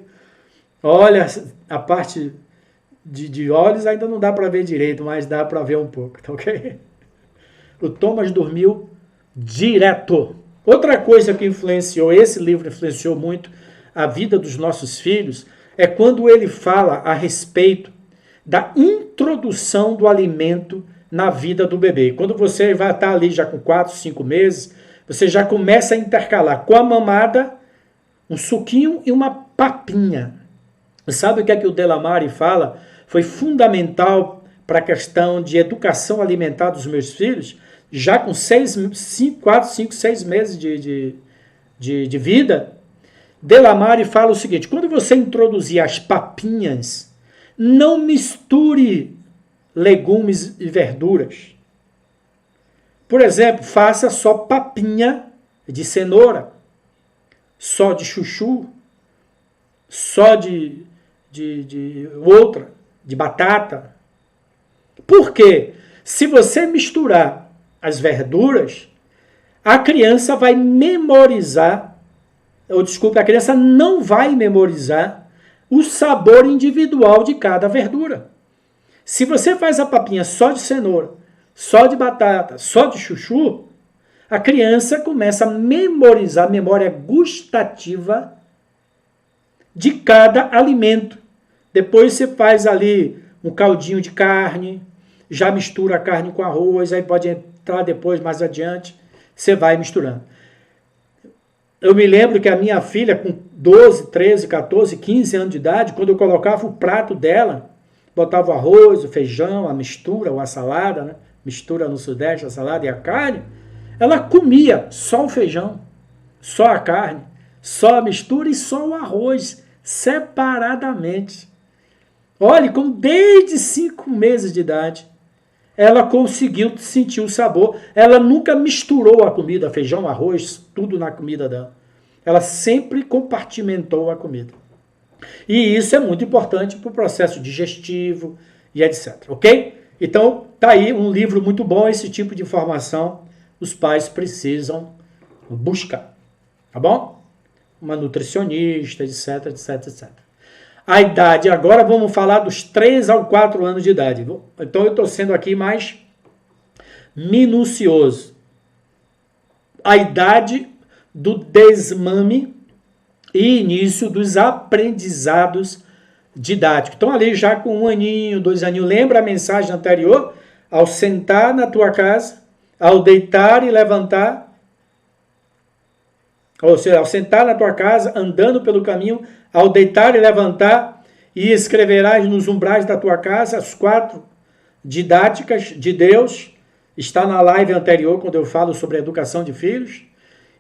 Olha, a parte de olhos ainda não dá para ver direito, mas dá para ver um pouco, tá ok? O Thomas dormiu direto. Outra coisa que influenciou, esse livro influenciou muito a vida dos nossos filhos, é quando ele fala a respeito da introdução do alimento na vida do bebê. Quando você vai estar ali já com 4, 5 meses, você já começa a intercalar com a mamada, um suquinho e uma papinha. Sabe o que é que o Delamare fala? Foi fundamental para a questão de educação alimentar dos meus filhos, já com 4, 5, 6 meses de vida. Delamare fala o seguinte: quando você introduzir as papinhas, não misture legumes e verduras. Por exemplo, faça só papinha de cenoura, só de chuchu, só de outra, de batata. Por quê? Se você misturar as verduras, a criança vai memorizar, a criança não vai memorizar o sabor individual de cada verdura. Se você faz a papinha só de cenoura, só de batata, só de chuchu, a criança começa a memorizar a memória gustativa de cada alimento. Depois você faz ali um caldinho de carne, já mistura a carne com arroz, aí pode entrar depois, mais adiante, você vai misturando. Eu me lembro que a minha filha, com 12, 13, 14, 15 anos de idade, quando eu colocava o prato dela, botava o arroz, o feijão, a mistura, ou a salada, né? Mistura no Sudeste, a salada e a carne, ela comia só o feijão, só a carne, só a mistura e só o arroz, separadamente. Olhe, como desde 5 meses de idade, ela conseguiu sentir o sabor. Ela nunca misturou a comida, feijão, arroz, tudo na comida dela. Ela sempre compartimentou a comida. E isso é muito importante para o processo digestivo e etc. Ok? Então, tá aí um livro muito bom, esse tipo de informação os pais precisam buscar. Tá bom? Uma nutricionista, etc, etc, etc. A idade, agora vamos falar dos 3 ao 4 anos de idade. Então eu estou sendo aqui mais minucioso. A idade do desmame e início dos aprendizados didáticos. Então ali já com 1 aninho, 2 aninhos, lembra a mensagem anterior? Ao sentar na tua casa, ao deitar e levantar, ou seja, ao sentar na tua casa, andando pelo caminho, ao deitar e levantar, e escreverás nos umbrais da tua casa as 4 didáticas de Deus. Está na live anterior, quando eu falo sobre a educação de filhos.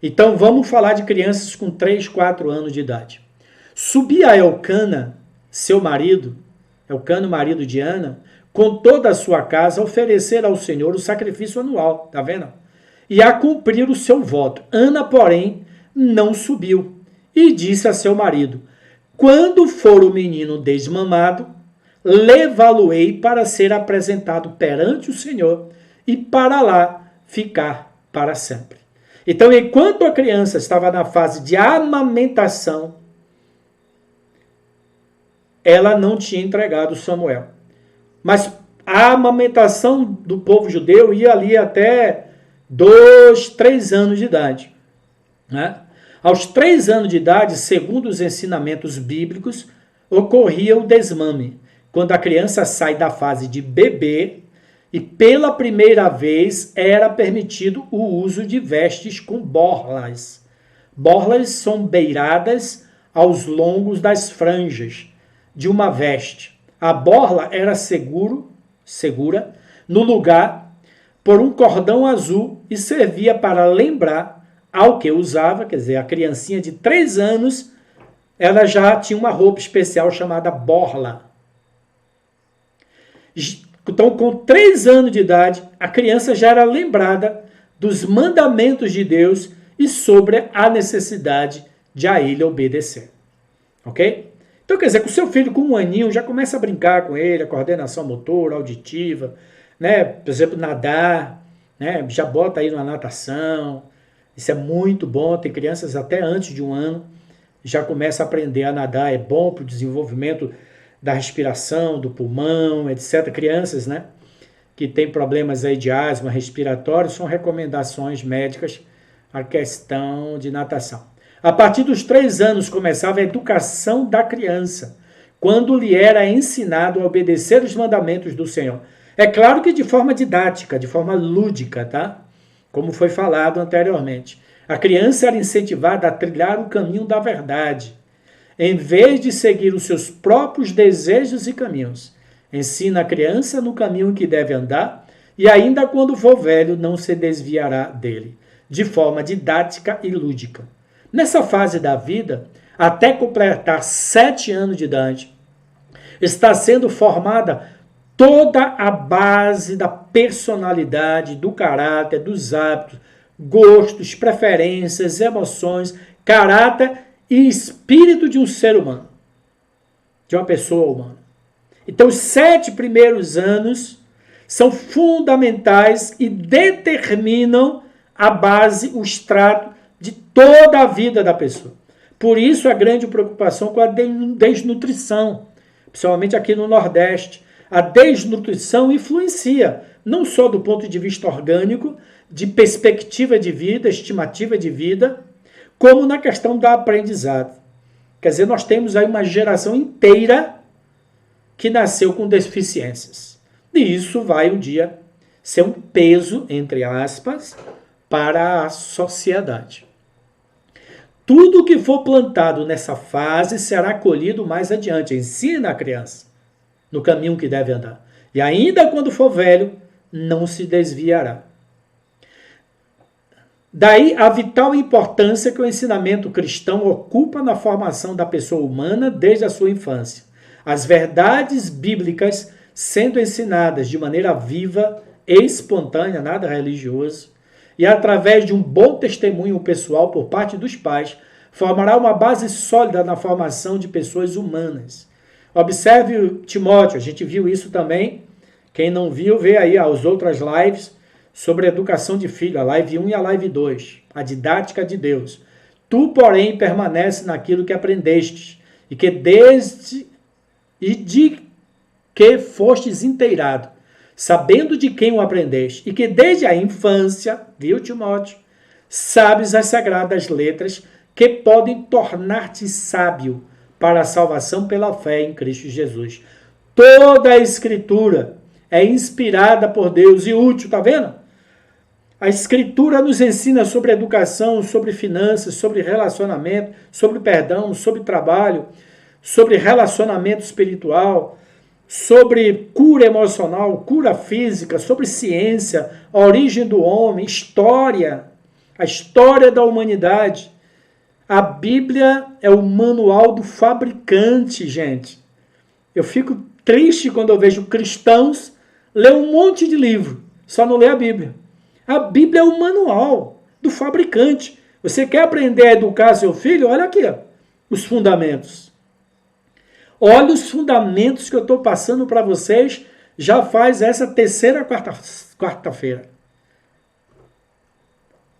Então, vamos falar de crianças com 3, 4 anos de idade. Subia Elcana, seu marido, Elcana, marido de Ana, com toda a sua casa, oferecer ao Senhor o sacrifício anual, tá vendo? E a cumprir o seu voto. Ana, porém, não subiu e disse a seu marido: quando for o menino desmamado, levá-lo-ei para ser apresentado perante o Senhor e para lá ficar para sempre. Então, enquanto a criança estava na fase de amamentação, ela não tinha entregado Samuel. Mas a amamentação do povo judeu ia ali até 2, 3 anos de idade, né? Aos 3 anos de idade, segundo os ensinamentos bíblicos, ocorria o desmame, quando a criança sai da fase de bebê e pela primeira vez era permitido o uso de vestes com borlas. Borlas são beiradas aos longos das franjas de uma veste. A borla era segura no lugar por um cordão azul e servia para lembrar ao que usava, quer dizer, a criancinha de 3 anos, ela já tinha uma roupa especial chamada borla. Então, com 3 anos de idade, a criança já era lembrada dos mandamentos de Deus e sobre a necessidade de a ele obedecer. Ok? Então, quer dizer, com o seu filho com 1 aninho, já começa a brincar com ele, a coordenação motora, auditiva, né? Por exemplo, nadar, né? Já bota aí na natação. Isso é muito bom, tem crianças até antes de 1 ano, já começa a aprender a nadar, é bom para o desenvolvimento da respiração, do pulmão, etc. Crianças, né, que têm problemas aí de asma respiratório, são recomendações médicas a questão de natação. A partir dos 3 anos começava a educação da criança, quando lhe era ensinado a obedecer os mandamentos do Senhor. É claro que de forma didática, de forma lúdica, tá? Como foi falado anteriormente. A criança era incentivada a trilhar o caminho da verdade. em vez de seguir os seus próprios desejos e caminhos. Ensina a criança no caminho que deve andar, e ainda quando for velho, não se desviará dele, de forma didática e lúdica. Nessa fase da vida, até completar 7 anos de idade, está sendo formada toda a base da personalidade, do caráter, dos hábitos, gostos, preferências, emoções, caráter e espírito de um ser humano, de uma pessoa humana. Então, os 7 primeiros anos são fundamentais e determinam a base, o extrato de toda a vida da pessoa. Por isso, a grande preocupação com a desnutrição, principalmente aqui no Nordeste. A desnutrição influencia, não só do ponto de vista orgânico, de perspectiva de vida, estimativa de vida, como na questão do aprendizado. Quer dizer, nós temos aí uma geração inteira que nasceu com deficiências. E isso vai um dia ser um peso, entre aspas, para a sociedade. Tudo que for plantado nessa fase será colhido mais adiante. Ensina a criança no caminho que deve andar. E ainda quando for velho, não se desviará. Daí a vital importância que o ensinamento cristão ocupa na formação da pessoa humana desde a sua infância. As verdades bíblicas sendo ensinadas de maneira viva e espontânea, nada religioso, e através de um bom testemunho pessoal por parte dos pais, formará uma base sólida na formação de pessoas humanas. Observe o Timóteo, a gente viu isso também. Quem não viu, vê aí as outras lives sobre a educação de filho, a live 1 e a live 2, a didática de Deus. Tu, porém, permanece naquilo que aprendestes, e de que fostes inteirado, sabendo de quem o aprendeste, e que desde a infância, viu, Timóteo, sabes as sagradas letras que podem tornar-te sábio para a salvação pela fé em Cristo Jesus. Toda a Escritura é inspirada por Deus e útil, tá vendo? A Escritura nos ensina sobre educação, sobre finanças, sobre relacionamento, sobre perdão, sobre trabalho, sobre relacionamento espiritual, sobre cura emocional, cura física, sobre ciência, a origem do homem, história, a história da humanidade. A Bíblia é o manual do fabricante, gente. Eu fico triste quando eu vejo cristãos ler um monte de livro, só não lê a Bíblia. A Bíblia é o manual do fabricante. Você quer aprender a educar seu filho? Olha aqui, ó, os fundamentos. Olha os fundamentos que eu estou passando para vocês já faz essa terceira quarta-feira.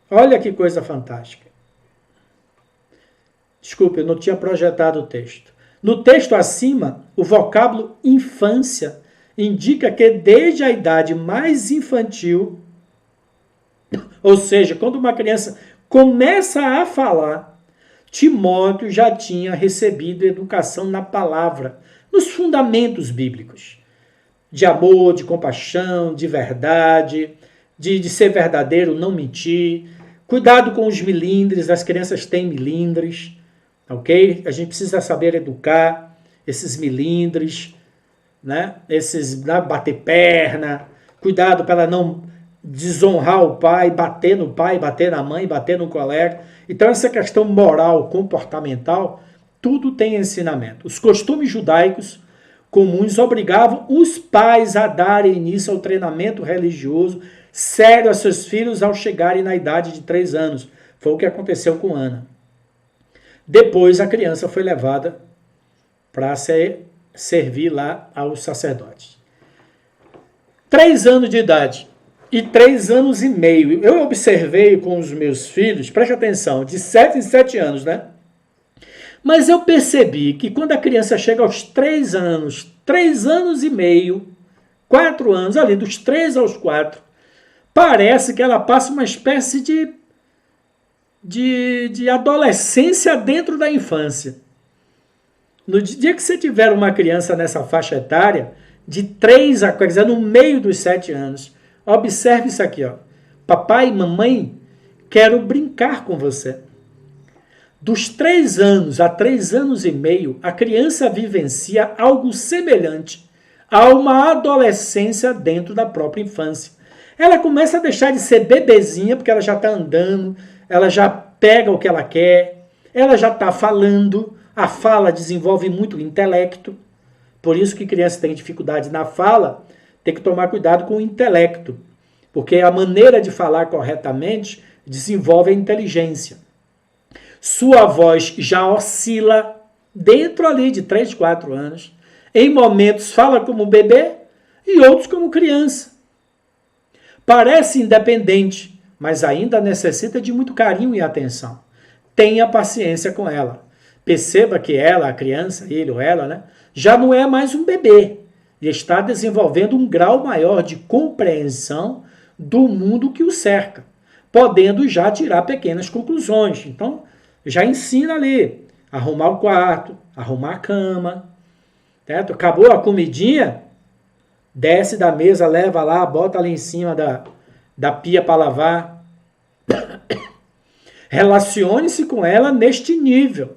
Olha que coisa fantástica. Desculpe, eu não tinha projetado o texto. No texto acima, o vocábulo infância indica que desde a idade mais infantil, ou seja, quando uma criança começa a falar, Timóteo já tinha recebido educação na palavra, nos fundamentos bíblicos, de amor, de compaixão, de verdade, de ser verdadeiro, não mentir, cuidado com os milindres, as crianças têm milindres, ok? A gente precisa saber educar esses milindres, né? Esses bater perna, cuidado para não desonrar o pai, bater no pai, bater na mãe, bater no colega. Então essa questão moral, comportamental, tudo tem ensinamento. Os costumes judaicos comuns obrigavam os pais a darem início ao treinamento religioso sério a seus filhos ao chegarem na idade de 3 anos. Foi o que aconteceu com Ana. Depois a criança foi levada para servir lá aos sacerdotes. 3 anos de idade e 3 anos e meio. Eu observei com os meus filhos, preste atenção, de 7 em 7 anos, né? Mas eu percebi que quando a criança chega aos 3 anos, 3 anos e meio, 4 anos, ali dos 3 aos 4, parece que ela passa uma espécie de adolescência dentro da infância. No dia que você tiver uma criança nessa faixa etária, de 3 a, quer dizer, no meio dos 7 anos, observe isso aqui, ó. Papai e mamãe, quero brincar com você. Dos 3 anos a 3 anos e meio, a criança vivencia algo semelhante a uma adolescência dentro da própria infância. Ela começa a deixar de ser bebezinha, porque ela já está andando, ela já pega o que ela quer, ela já está falando, a fala desenvolve muito o intelecto. Por isso que criança tem dificuldade na fala, tem que tomar cuidado com o intelecto, porque a maneira de falar corretamente desenvolve a inteligência. Sua voz já oscila dentro ali de 3, 4 anos. Em momentos fala como bebê e outros como criança. Parece independente, mas ainda necessita de muito carinho e atenção. Tenha paciência com ela. Perceba que ela, a criança, ele ou ela, né, já não é mais um bebê e está desenvolvendo um grau maior de compreensão do mundo que o cerca, podendo já tirar pequenas conclusões. Então, já ensina ali, arrumar o quarto, arrumar a cama, certo? Acabou a comidinha, desce da mesa, leva lá, bota ali em cima da pia para lavar. Relacione-se com ela neste nível.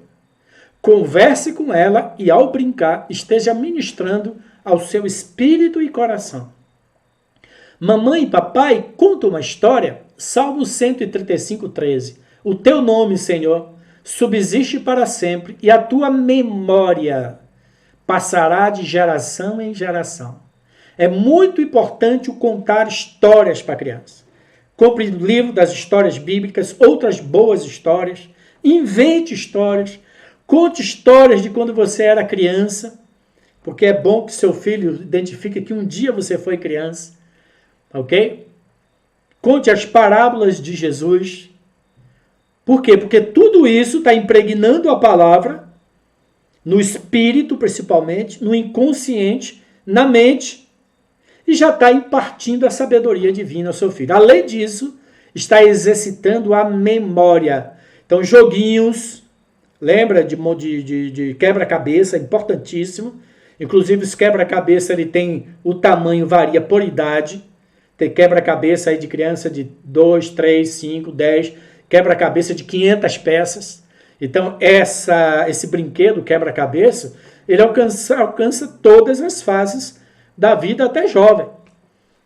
Converse com ela e, ao brincar, esteja ministrando ao seu espírito e coração. Mamãe e papai, conta uma história. Salmo 135, 13. O teu nome, Senhor, subsiste para sempre e a tua memória passará de geração em geração. É muito importante o contar histórias para a criança. Compre o livro das histórias bíblicas, outras boas histórias, invente histórias, conte histórias de quando você era criança, porque é bom que seu filho identifique que um dia você foi criança, ok? Conte as parábolas de Jesus. Por quê? Porque tudo isso está impregnando a palavra no espírito, principalmente, no inconsciente, na mente, e já está impartindo a sabedoria divina ao seu filho. Além disso, está exercitando a memória. Então, joguinhos, lembra de quebra-cabeça, importantíssimo. Inclusive, os quebra-cabeça, ele tem, o tamanho varia por idade. Tem quebra-cabeça aí de criança de 2, 3, 5, 10, quebra-cabeça de 500 peças. Então, esse brinquedo quebra-cabeça, ele alcança todas as fases da vida até jovem,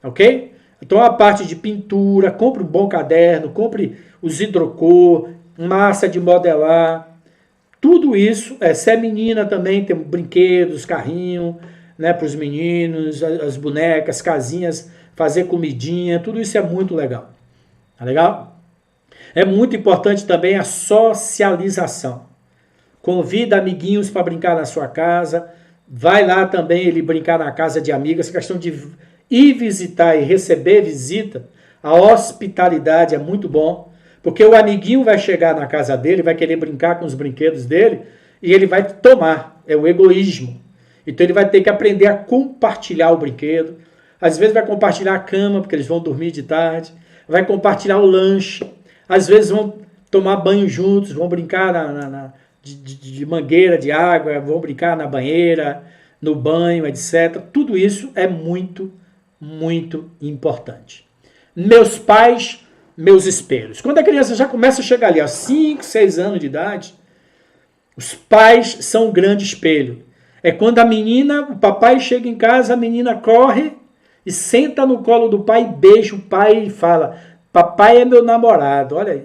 ok? Então, a parte de pintura, compre um bom caderno, compre os hidrocor, massa de modelar, tudo isso. Se é menina também, tem brinquedos, carrinho, né, para os meninos, as bonecas, casinhas, fazer comidinha, tudo isso é muito legal. Tá legal? É muito importante também a socialização. Convida amiguinhos para brincar na sua casa. Vai lá também ele brincar na casa de amigas. Questão de ir visitar e receber visita. A hospitalidade é muito bom. Porque o amiguinho vai chegar na casa dele, vai querer brincar com os brinquedos dele e ele vai tomar. É o egoísmo. Então ele vai ter que aprender a compartilhar o brinquedo. Às vezes vai compartilhar a cama, porque eles vão dormir de tarde. Vai compartilhar o lanche. Às vezes vão tomar banho juntos, vão brincar de mangueira de água, vão brincar na banheira, no banho, etc. Tudo isso é muito, muito importante. Meus pais, meus espelhos. Quando a criança já começa a chegar ali, aos 5, 6 anos de idade, os pais são um grande espelho. É quando a menina, o papai chega em casa, a menina corre e senta no colo do pai, beija o pai e fala: papai é meu namorado. Olha aí.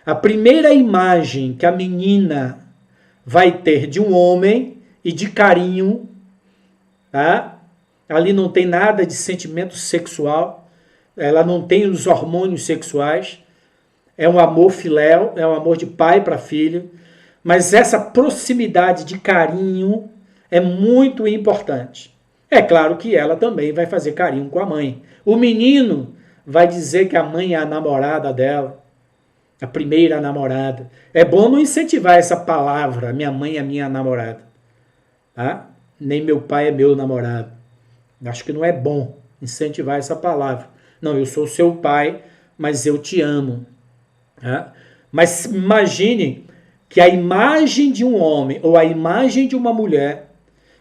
A primeira imagem que a menina vai ter de um homem e de carinho, tá? Ali não tem nada de sentimento sexual, ela não tem os hormônios sexuais, é um amor filéu, é um amor de pai para filho, mas essa proximidade de carinho é muito importante. É claro que ela também vai fazer carinho com a mãe. O menino vai dizer que a mãe é a namorada dela, a primeira namorada. É bom não incentivar essa palavra, minha mãe é minha namorada. Tá? Nem meu pai é meu namorado. Acho que não é bom incentivar essa palavra. Não, eu sou seu pai, mas eu te amo. Tá? Mas imagine que a imagem de um homem ou a imagem de uma mulher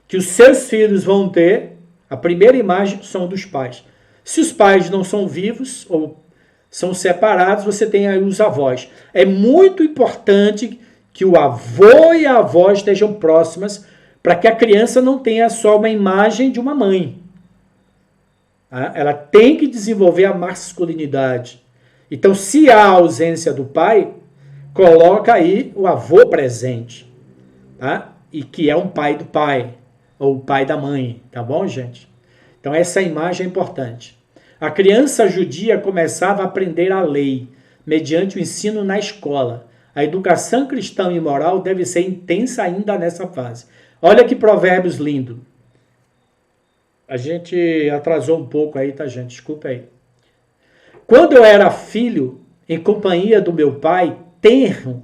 que os seus filhos vão ter, a primeira imagem são dos pais. Se os pais não são vivos ou são separados, você tem aí os avós. É muito importante que o avô e a avó estejam próximas, para que a criança não tenha só uma imagem de uma mãe. Ela tem que desenvolver a masculinidade. Então, se há ausência do pai, coloca aí o avô presente, tá? E que é um pai do pai, ou o pai da mãe, tá bom, gente? Então, essa imagem é importante. A criança judia começava a aprender a lei, mediante o ensino na escola. A educação cristã e moral deve ser intensa ainda nessa fase. Olha que provérbios lindo. A gente atrasou um pouco aí, tá, gente? Desculpa aí. Quando eu era filho, em companhia do meu pai, tenro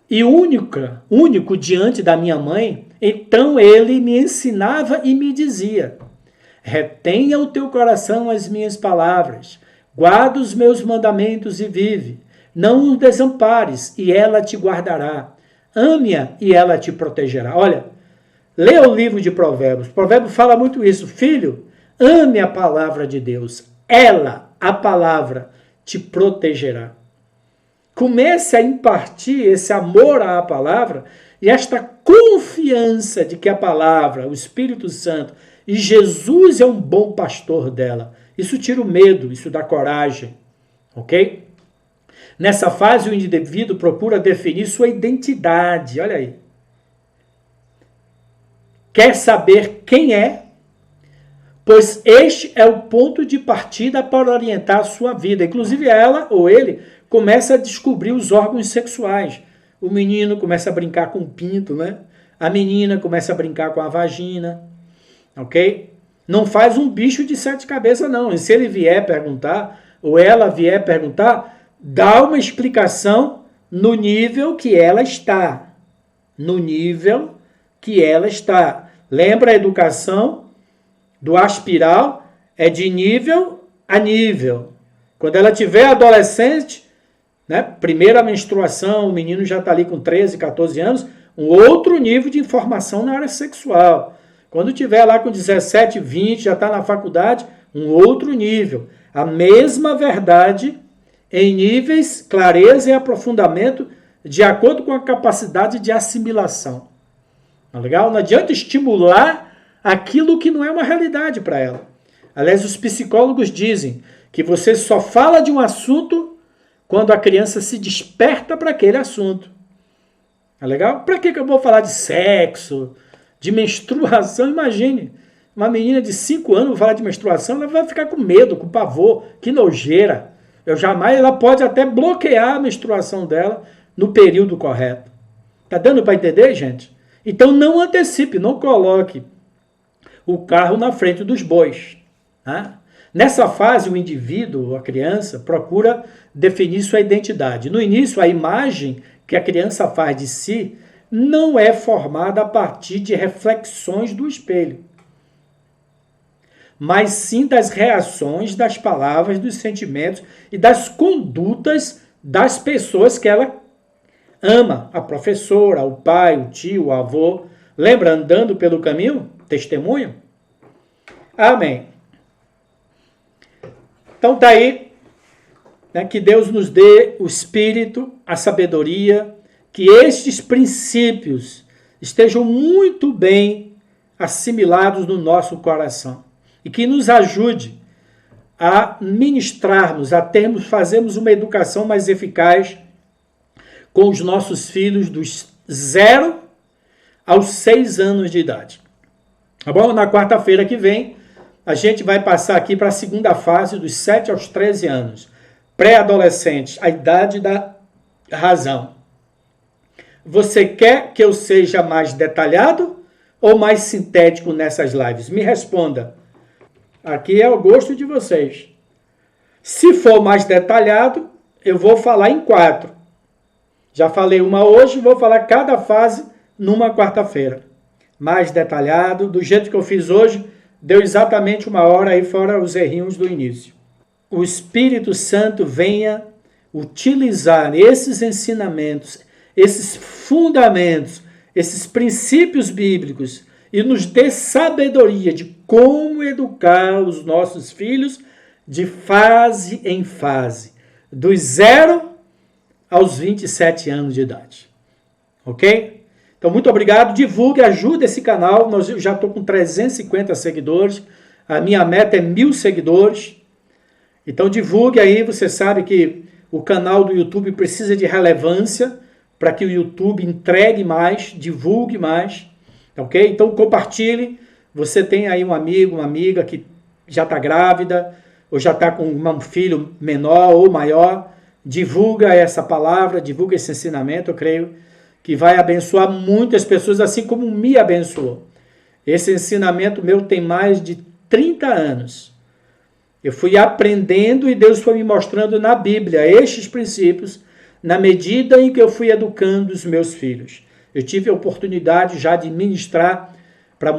e único diante da minha mãe, então ele me ensinava e me dizia: retenha o teu coração as minhas palavras, guarda os meus mandamentos e vive. Não o desampares, e ela te guardará. Ame-a, e ela te protegerá. Olha, lê o livro de Provérbios. Provérbios fala muito isso. Filho, ame a palavra de Deus. Ela, a palavra, te protegerá. Comece a impartir esse amor à palavra e esta confiança de que a palavra, o Espírito Santo e Jesus é um bom pastor dela. Isso tira o medo, isso dá coragem, ok? Nessa fase, o indivíduo procura definir sua identidade, olha aí. Quer saber quem é, pois este é o ponto de partida para orientar a sua vida. Inclusive ela ou ele começa a descobrir os órgãos sexuais. O menino começa a brincar com o pinto, né? A menina começa a brincar com a vagina, ok? Não faz um bicho de 7 cabeças, não. E se ele vier perguntar, ou ela vier perguntar, dá uma explicação no nível que ela está. No nível que ela está. Lembra a educação do aspiral? É de nível a nível. Quando ela tiver adolescente, né, primeira menstruação, o menino já está ali com 13, 14 anos, um outro nível de informação na área sexual. Quando tiver lá com 17, 20, já está na faculdade, um outro nível. A mesma verdade em níveis, clareza e aprofundamento, de acordo com a capacidade de assimilação. Tá legal? Não adianta estimular aquilo que não é uma realidade para ela. Aliás, os psicólogos dizem que você só fala de um assunto quando a criança se desperta para aquele assunto. Tá legal? Para que eu vou falar de sexo, de menstruação? Imagine, uma menina de 5 anos falar de menstruação, ela vai ficar com medo, com pavor, que nojeira. Ela pode até bloquear a menstruação dela no período correto. Tá dando para entender, gente? Então não antecipe, não coloque o carro na frente dos bois. Tá? Nessa fase, o indivíduo, a criança, procura definir sua identidade. No início, a imagem que a criança faz de si não é formada a partir de reflexões do espelho, mas sim das reações, das palavras, dos sentimentos e das condutas das pessoas que ela ama. A professora, o pai, o tio, o avô. Lembra, andando pelo caminho? Testemunho? Amém. Então tá aí, né, que Deus nos dê o espírito, a sabedoria, que estes princípios estejam muito bem assimilados no nosso coração. E que nos ajude a ministrarmos, fazermos uma educação mais eficaz com os nossos filhos dos 0 aos 6 anos de idade. Tá bom? Na quarta-feira que vem, a gente vai passar aqui para a segunda fase, dos 7 aos 13 anos. Pré-adolescentes, a idade da razão. Você quer que eu seja mais detalhado ou mais sintético nessas lives? Me responda. Aqui é o gosto de vocês. Se for mais detalhado, eu vou falar em 4. Já falei uma hoje, vou falar cada fase numa quarta-feira. Mais detalhado, do jeito que eu fiz hoje, deu exatamente 1 hora aí, fora os errinhos do início. O Espírito Santo venha utilizar esses ensinamentos, esses fundamentos, esses princípios bíblicos e nos dê sabedoria de como educar os nossos filhos de fase em fase, dos 0 aos 27 anos de idade. Ok? Então, muito obrigado. Divulgue, ajude esse canal. Eu já estou com 350 seguidores. A minha meta é 1.000 seguidores. Então, divulgue aí. Você sabe que o canal do YouTube precisa de relevância para que o YouTube entregue mais, divulgue mais. Ok? Então, compartilhe. Você tem aí um amigo, uma amiga que já está grávida, ou já está com um filho menor ou maior. Divulga essa palavra, divulga esse ensinamento. Eu creio que vai abençoar muitas pessoas, assim como me abençoou. Esse ensinamento meu tem mais de 30 anos. Eu fui aprendendo e Deus foi me mostrando na Bíblia estes princípios, na medida em que eu fui educando os meus filhos. Eu tive a oportunidade já de ministrar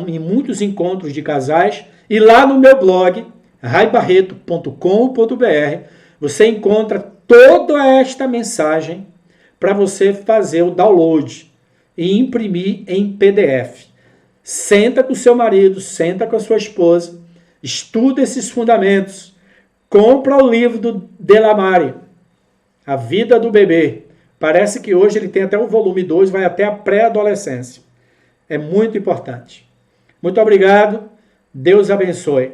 em muitos encontros de casais, e lá no meu blog, raibarreto.com.br, você encontra toda esta mensagem para você fazer o download e imprimir em PDF. Senta com o seu marido, senta com a sua esposa, estuda esses fundamentos, compra o livro do Delamare, A Vida do Bebê. Parece que hoje ele tem até o volume 2, vai até a pré-adolescência. É muito importante. Muito obrigado, Deus abençoe.